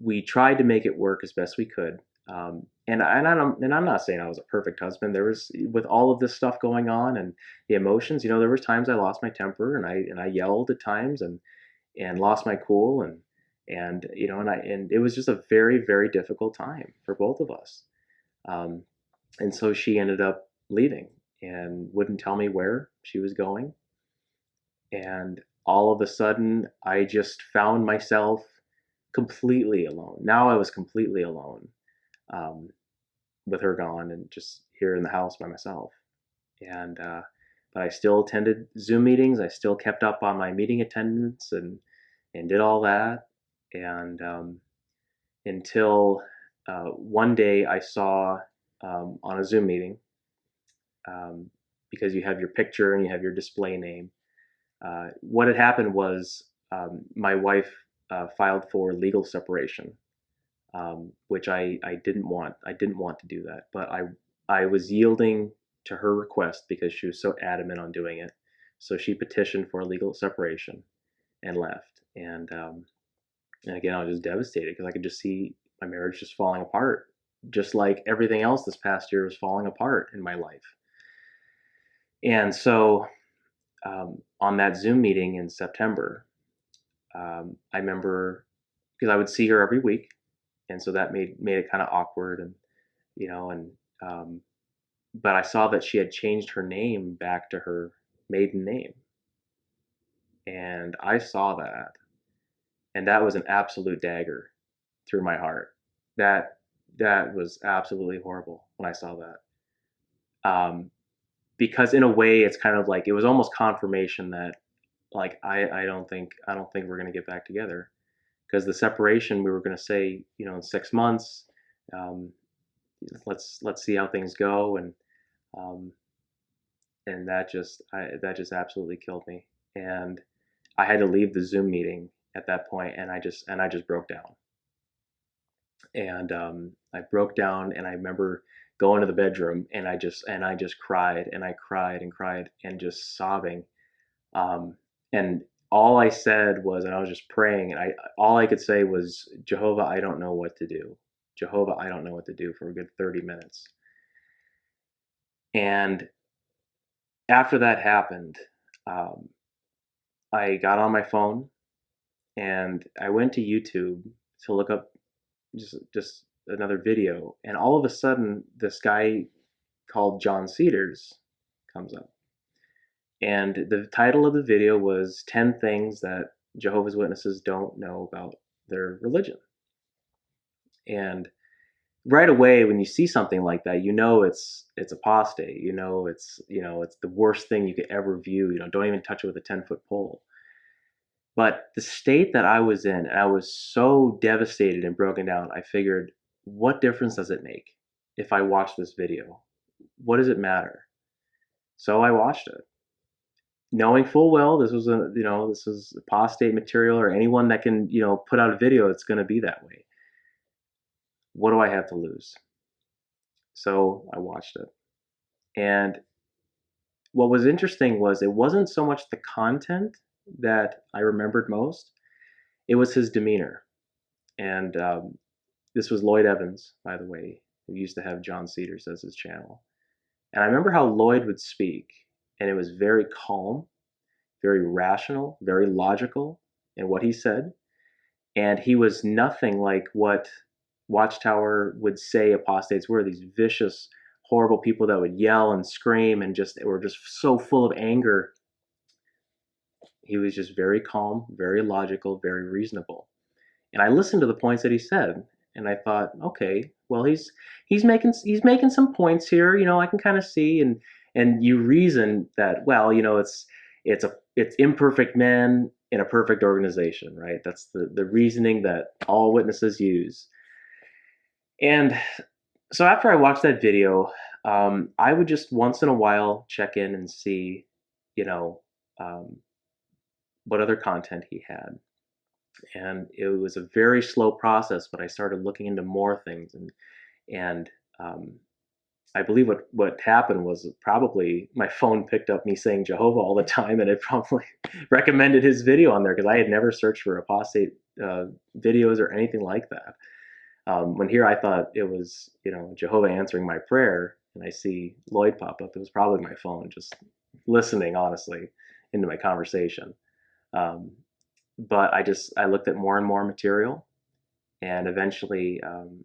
Speaker 2: we tried to make it work as best we could. And I'm not saying I was a perfect husband. There was, with all of this stuff going on and the emotions, there was times I lost my temper, and I yelled at times, and lost my cool, and it was just a very, very difficult time for both of us. Um, and so she ended up leaving and wouldn't tell me where she was going. And all of a sudden, I just found myself completely alone. Now I was completely alone, um, with her gone and just here in the house by myself. And but I still attended Zoom meetings. I still kept up on my meeting attendance, and did all that. And until one day I saw, on a Zoom meeting, um, because you have your picture and you have your display name. What had happened was, my wife filed for legal separation, which I didn't want. I didn't want to do that, but I was yielding to her request because she was so adamant on doing it. So she petitioned for legal separation and left. And again, I was just devastated because I could just see my marriage just falling apart, just like everything else this past year was falling apart in my life. And so, on that Zoom meeting in September, I remember, because I would see her every week, and so that made it kind of awkward, and you know, and um, but I saw that she had changed her name back to her maiden name, and I saw that, and that was an absolute dagger through my heart. That that was absolutely horrible when I saw that. Because in a way, it's kind of like it was almost confirmation that, like, I don't think we're gonna get back together, because the separation, we were gonna say, in 6 months, um, let's see how things go. Um, and that just absolutely killed me. And I had to leave the Zoom meeting at that point, and I just broke down. And I broke down, and I remember going to the bedroom, and I just cried, and I cried and cried and just sobbing. And all I said was, and I was just praying, and all I could say was, Jehovah, I don't know what to do. Jehovah, I don't know what to do, for a good 30 minutes. And after that happened, um, I got on my phone and I went to YouTube to look up just another video, and all of a sudden, this guy called John Cedars comes up. And the title of the video was 10 Things That Jehovah's Witnesses Don't Know About Their Religion. And right away, when you see something like that, it's apostate. It's the worst thing you could ever view. Don't even touch it with a 10-foot pole. But the state that I was in, and I was so devastated and broken down, I figured, what difference does it make if I watch this video? What does it matter? So I watched it, knowing full well this is apostate material, or anyone that can put out a video, it's going to be that way. What do I have to lose? So I watched it, and what was interesting was, it wasn't so much the content that I remembered most; it was his demeanor. And this was Lloyd Evans, by the way, who used to have John Cedars as his channel. And I remember how Lloyd would speak, and it was very calm, very rational, very logical in what he said. And he was nothing like what Watchtower would say apostates were, these vicious, horrible people that would yell and scream and just were just so full of anger. He was just very calm, very logical, very reasonable. And I listened to the points that he said, And I thought, okay, well, he's making some points here. I can kind of see, and you reason that, well, it's imperfect men in a perfect organization, right? That's the reasoning that all witnesses use. And so after I watched that video, I would just once in a while check in and see, you know, um, what other content he had. And it was a very slow process, but I started looking into more things, and um, I believe what happened was probably my phone picked up me saying Jehovah all the time, and it probably recommended his video on there because I had never searched for apostate videos or anything like that. When here I thought it was, Jehovah answering my prayer, and I see Lloyd pop up. It was probably my phone just listening, honestly, into my conversation. Um, but I looked at more and more material, and eventually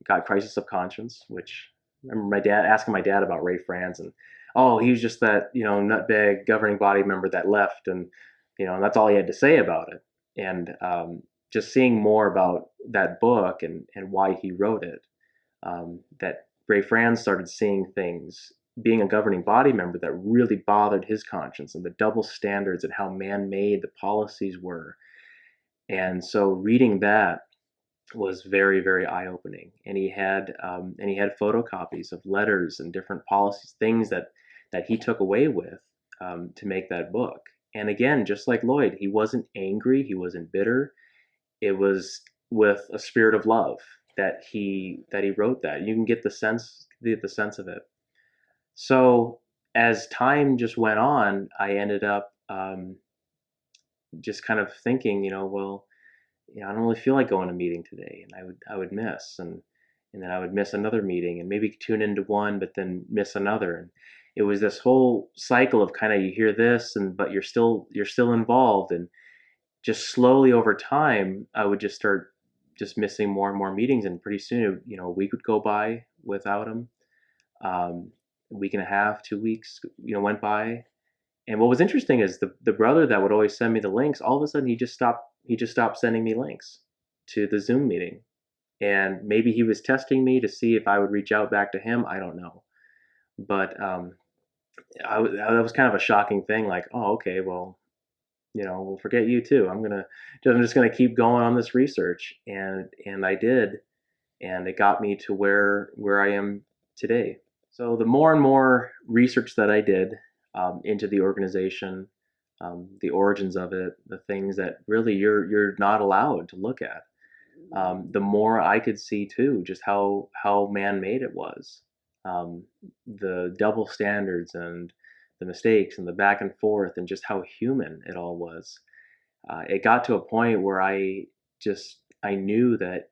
Speaker 2: got Crisis of Conscience, which I remember my dad asking my dad about Ray France, and oh, he was just that nutbag governing body member that left, and and that's all he had to say about it. And just seeing more about that book and why he wrote it, that Ray France started seeing things being a governing body member that really bothered his conscience, and the double standards and how man-made the policies were. And so reading that was very, very eye-opening. And he had photocopies of letters and different policies, things that he took away with, to make that book. And again, just like Lloyd, he wasn't angry, he wasn't bitter. It was with a spirit of love that he wrote that. You can get the sense of it. So as time just went on, I ended up just kind of thinking, well, I don't really feel like going to a meeting today, and I would miss, and then I would miss another meeting, and maybe tune into one, but then miss another, and it was this whole cycle of kind of, you hear this, and but you're still involved, and just slowly over time, I would just start just missing more and more meetings, and pretty soon, a week would go by without them, a week and a half, 2 weeks, went by, and what was interesting is the brother that would always send me the links, all of a sudden he just stopped sending me links to the Zoom meeting. And maybe he was testing me to see if I would reach out back to him. I don't know. But that was kind of a shocking thing. Like, oh, okay, well, we'll forget you too. I'm just gonna keep going on this research, and I did, and it got me to where I am today. So the more and more research that I did into the organization, the origins of it, the things that really you're not allowed to look at, the more I could see too just how man-made it was, the double standards and the mistakes and the back and forth and just how human it all was. It got to a point where I knew that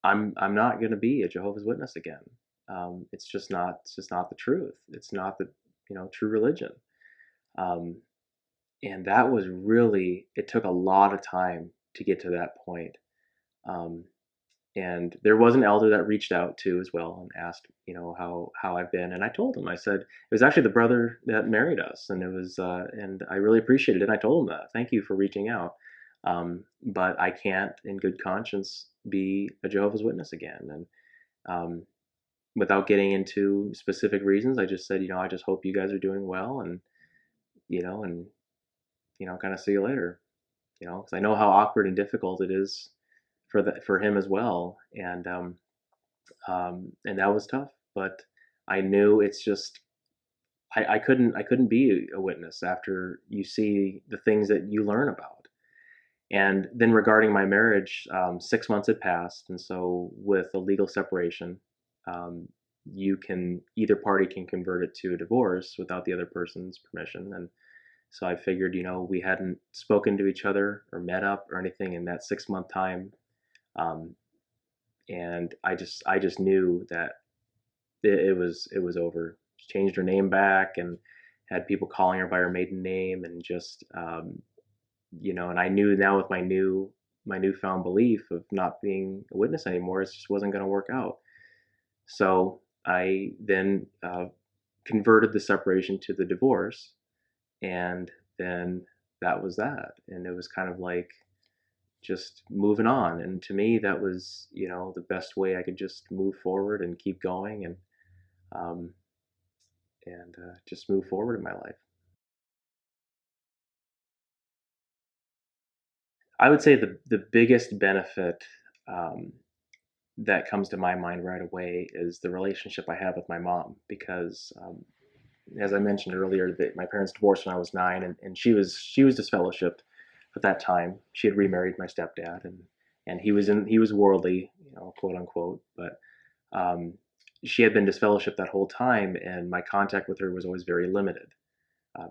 Speaker 2: I'm not going to be a Jehovah's Witness again. It's just not the truth. It's not the true religion. Um, and that was really, it took a lot of time to get to that point. Um, and there was an elder that reached out too as well and asked, how I've been, and I told him. I said it was actually the brother that married us, and it was, and I really appreciated it. And I told him that, thank you for reaching out, but I can't, in good conscience, be a Jehovah's Witness again. And without getting into specific reasons, I just said, I just hope you guys are doing well, and and kind of see you later. Because I know how awkward and difficult it is for him as well, and that was tough. But I knew it's just I couldn't be a witness after you see the things that you learn about. And then regarding my marriage, 6 months had passed, and so with a legal separation, um, either party can convert it to a divorce without the other person's permission. And so I figured, we hadn't spoken to each other or met up or anything in that 6 month time, um, and I just knew that it was over. She changed her name back and had people calling her by her maiden name, and just and I knew now with my newfound belief of not being a witness anymore, it just wasn't going to work out. So I then converted the separation to the divorce, and then that was that. And it was kind of like, just moving on. And to me, that was, the best way I could just move forward and keep going um, and just move forward in my life. I would say the biggest benefit um, that comes to my mind right away is the relationship I have with my mom because as I mentioned earlier, that my parents divorced when I was 9, and she was disfellowshipped at that time. She had remarried my stepdad, and he was worldly, quote unquote, but um, she had been disfellowshipped that whole time, and my contact with her was always very limited.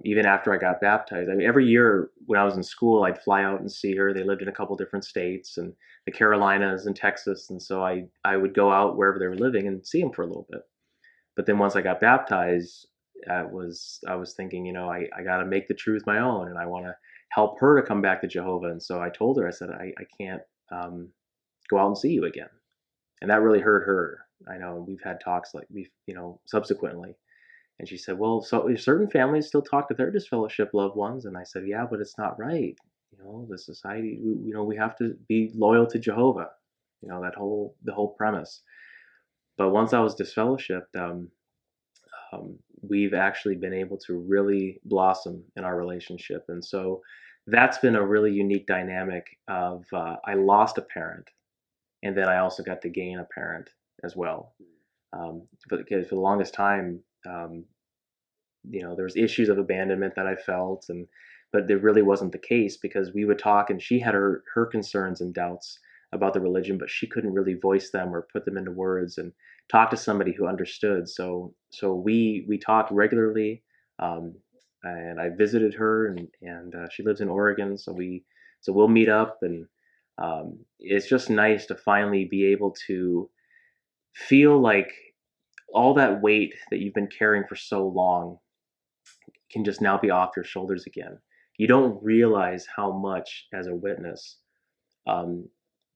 Speaker 2: Even after I got baptized, I mean, every year when I was in school, I'd fly out and see her. They lived in a couple different states, and the Carolinas and Texas, and so I would go out wherever they were living and see them for a little bit. But then once I got baptized, I was thinking, I got to make the truth my own, and I want to help her to come back to Jehovah. And so I told her, I said, I can't um, go out and see you again, and that really hurt her. I know we've had talks like we, subsequently, and she said, well, so certain families still talk to their disfellowship loved ones, and I said, yeah, but it's not right. The society, we have to be loyal to Jehovah. The whole premise. But once I was disfellowshipped, we've actually been able to really blossom in our relationship. And so that's been a really unique dynamic of I lost a parent, and then I also got to gain a parent as well. But because for the longest time, there was issues of abandonment that I felt, but it really wasn't the case because we would talk, and she had her concerns and doubts about the religion, but she couldn't really voice them or put them into words and talk to somebody who understood. So we talked regularly, um, and I visited her, and she lives in Oregon, so we'll meet up, and it's just nice to finally be able to feel like all that weight that you've been carrying for so long can just now be off your shoulders again. You don't realize how much, as a witness, um,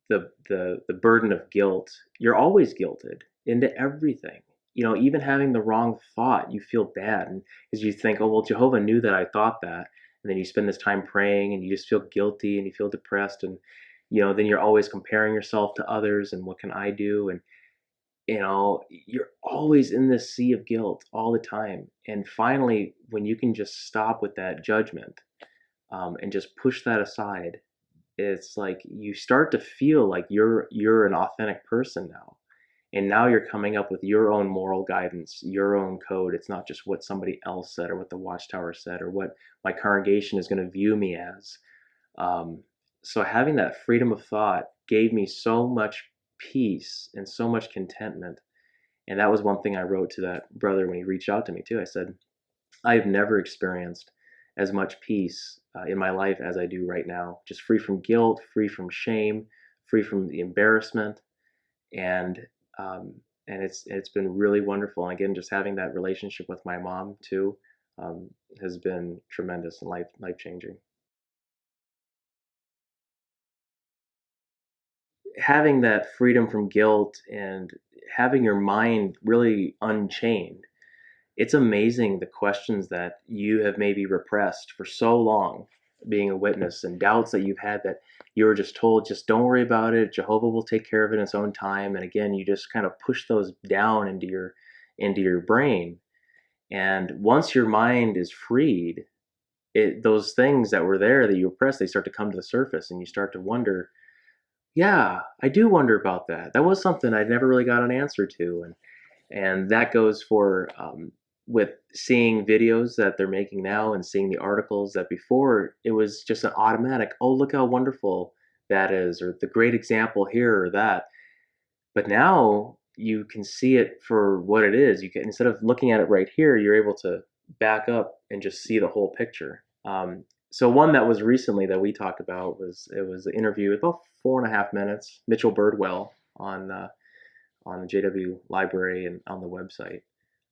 Speaker 2: the burden of guilt. You're always guilted into everything. Even having the wrong thought, you feel bad, and because you think, oh well, Jehovah knew that I thought that, and then you spend this time praying, and you just feel guilty, and you feel depressed, and then you're always comparing yourself to others, and what can I do, and you're always in this sea of guilt all the time. And finally, when you can just stop with that judgment and just push that aside, it's like you start to feel like you're an authentic person now. And now you're coming up with your own moral guidance, your own code. It's not just what somebody else said or what the Watchtower said or what my congregation is going to view me as. Um, so having that freedom of thought gave me so much peace and so much contentment. And that was one thing I wrote to that brother when he reached out to me too. I said, I've never experienced as much peace in my life as I do right now. Just free from guilt, free from shame, free from the embarrassment, and um, and it's been really wonderful. And again, just having that relationship with my mom too um, has been tremendous and life changing. Having that freedom from guilt and having your mind really unchained, it's amazing the questions that you have maybe repressed for so long being a witness, and doubts that you've had that you were just told, just don't worry about it, Jehovah will take care of it in its own time. And again, you just kind of push those down into your brain. And once your mind is freed, those things that were there that you repressed, they start to come to the surface, and you start to wonder, yeah, I do wonder about that. That was something I never really got an answer to. And that goes for with seeing videos that they're making now and seeing the articles that before it was just an automatic, oh, look how wonderful that is, or the great example here or that. But now you can see it for what it is. You can, instead of looking at it right here, you're able to back up and just see the whole picture. So one that was recently that we talked about was an interview about 4.5 minutes. Mitchell Birdwell on the JW library and on the website.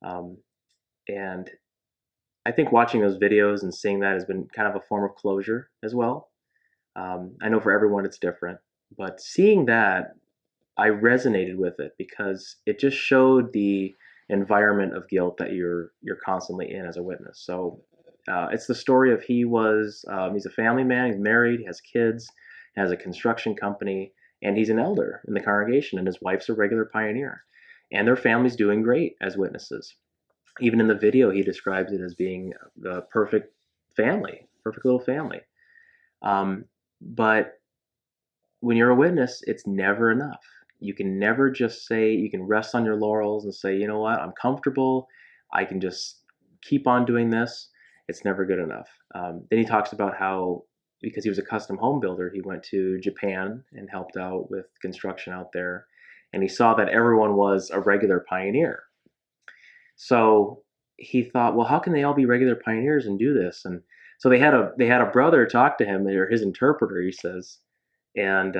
Speaker 2: Um, and I think watching those videos and seeing that has been kind of a form of closure as well. I know for everyone it's different, but seeing that, I resonated with it because it just showed the environment of guilt that you're constantly in as a witness. So it's the story of he's a family man, he's married, he has kids, has a construction company, and he's an elder in the congregation, and his wife's a regular pioneer. And their family's doing great as witnesses. Even in the video, he describes it as being the perfect family, perfect little family. But when you're a witness, it's never enough. You can never just say, you can rest on your laurels and say, you know what, I'm comfortable. I can just keep on doing this. It's never good enough. Then he talks about how, because he was a custom home builder, he went to Japan and helped out with construction out there. And he saw that everyone was a regular pioneer. So he thought, well, how can they all be regular pioneers and do this? And so they had a brother talk to him, or his interpreter, he says, and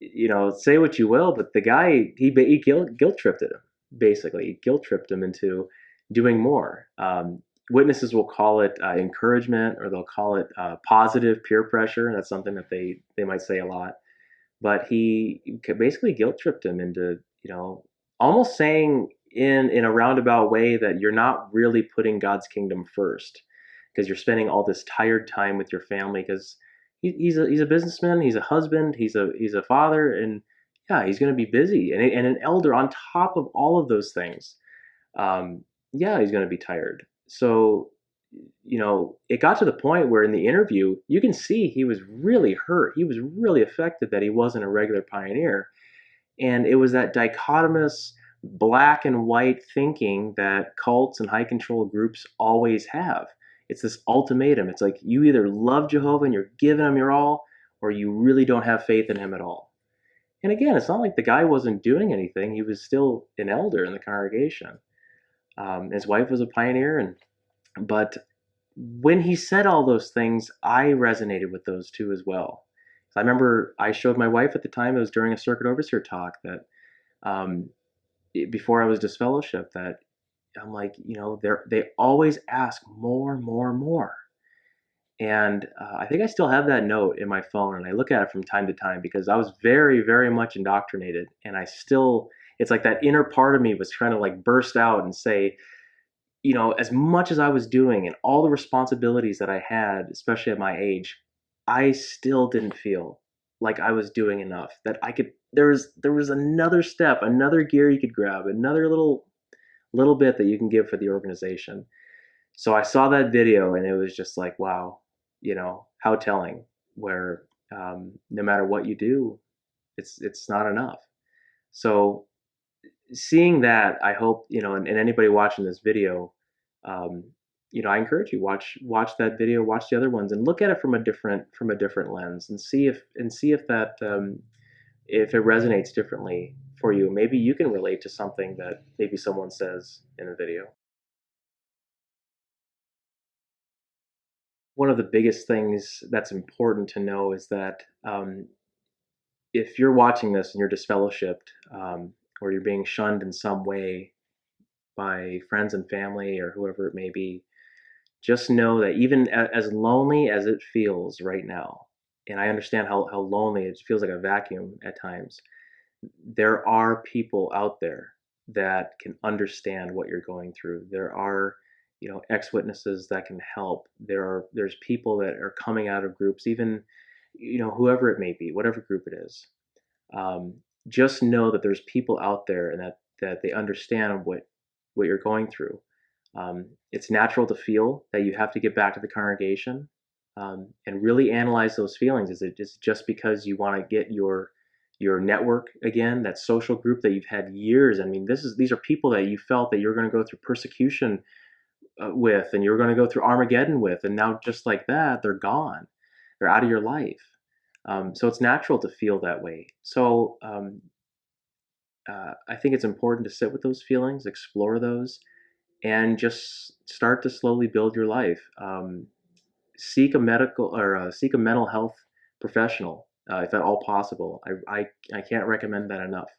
Speaker 2: say what you will, but the guy he guilt tripped him. Basically, he guilt tripped him into doing more. Witnesses will call it encouragement, or they'll call it positive peer pressure. That's something that they might say a lot. But he basically guilt tripped him into almost saying in a roundabout way that you're not really putting God's kingdom first, because you're spending all this tired time with your family, because he's a businessman, he's a husband, he's a father, and yeah, he's going to be busy, and an elder on top of all of those things. Yeah, he's going to be tired. So it got to the point where in the interview, you can see he was really hurt. He was really affected that he wasn't a regular pioneer. And it was that dichotomous black and white thinking that cults and high control groups always have. It's this ultimatum. It's like you either love Jehovah and you're giving him your all, or you really don't have faith in him at all. And again, it's not like the guy wasn't doing anything. He was still an elder in the congregation. His wife was a pioneer, but when he said all those things, I resonated with those too as well. I remember I showed my wife at the time, it was during a circuit overseer talk, that before I was disfellowshipped, that I'm like, they always ask more, more, more. And I think I still have that note in my phone, and I look at it from time to time, because I was very, very much indoctrinated, and it's like that inner part of me was trying to like burst out and say, as much as I was doing and all the responsibilities that I had, especially at my age, I still didn't feel like I was doing enough. That there was another step, another gear you could grab, another little bit that you can give for the organization. So I saw that video, and it was just like, wow, how telling. Where no matter what you do, it's not enough. So seeing that, I hope and anybody watching this video, um, I encourage you, watch that video, watch the other ones, and look at it from a different lens, and see if that if it resonates differently for you. Maybe you can relate to something that maybe someone says in the video. One of the biggest things that's important to know is that if you're watching this and you're disfellowshipped, or you're being shunned in some way by friends and family or whoever it may be, just know that even as lonely as it feels right now, and I understand how lonely it feels, like a vacuum at times, there are people out there that can understand what you're going through. There are, ex-witnesses that can help. There's people that are coming out of groups, even, whoever it may be, whatever group it is. Just know that there's people out there, and that they understand what you're going through. It's natural to feel that you have to get back to the congregation, and really analyze those feelings. Is it just because you want to get your network again, that social group that you've had years? I mean, these are people that you felt that you're going to go through persecution with, and you're going to go through Armageddon with, and now just like that, they're gone. They're out of your life. So it's natural to feel that way. So I think it's important to sit with those feelings, explore those, and just start to slowly build your life. Seek a mental health professional, if at all possible. I can't recommend that enough.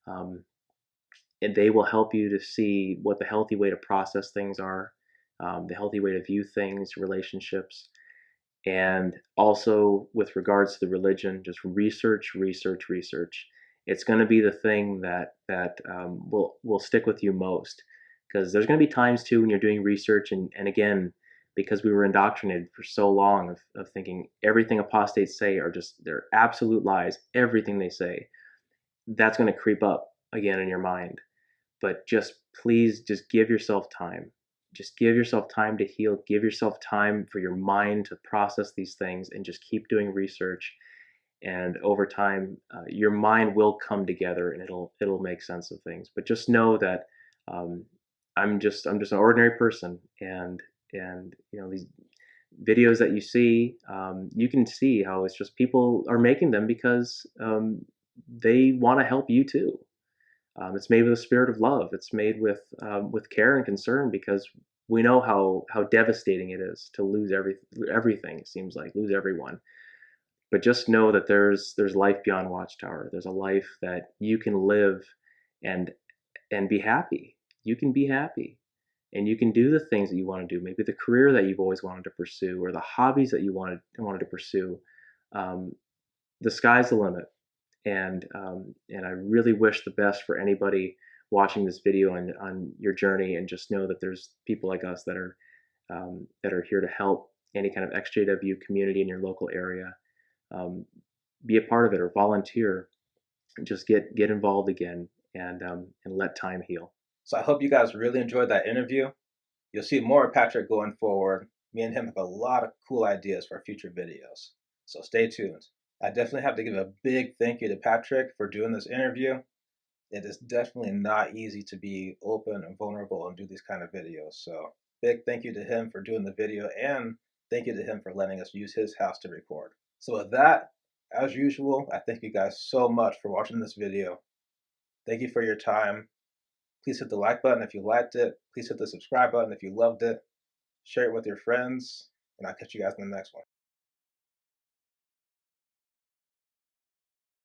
Speaker 2: And they will help you to see what the healthy way to process things are, the healthy way to view things, relationships, and also with regards to the religion, just research, research, research. It's going to be the thing that will stick with you most, because there's going to be times too when you're doing research, and again, because we were indoctrinated for so long of thinking everything apostates say are just, they're absolute lies, everything they say. That's going to creep up again in your mind. But just please, just give yourself time. Just give yourself time to heal. Give yourself time for your mind to process these things, and just keep doing research. And over time, your mind will come together, and it'll make sense of things. But just know that um, I'm just an ordinary person, and these videos that you see, you can see how it's just people are making them because they want to help you too. It's made with a spirit of love. It's made with care and concern, because we know how devastating it is to lose everything. It seems like lose everyone. But just know that there's life beyond Watchtower. There's a life that you can live and and be happy. You can be happy, and you can do the things that you want to do. Maybe the career that you've always wanted to pursue, or the hobbies that you wanted to pursue. Um, the sky's the limit, and I really wish the best for anybody watching this video on your journey. And just know that there's people like us that are here to help any kind of XJW community in your local area. Um, be a part of it or volunteer. Just get involved again, and let time heal.
Speaker 1: So I hope you guys really enjoyed that interview. You'll see more of Patrick going forward. Me and him have a lot of cool ideas for future videos. So stay tuned. I definitely have to give a big thank you to Patrick for doing this interview. It is definitely not easy to be open and vulnerable and do these kind of videos. So big thank you to him for doing the video, and thank you to him for letting us use his house to record. So with that, as usual, I thank you guys so much for watching this video. Thank you for your time. Please hit the like button if you liked it. Please hit the subscribe button if you loved it. Share it with your friends, and I'll catch you guys in the next one.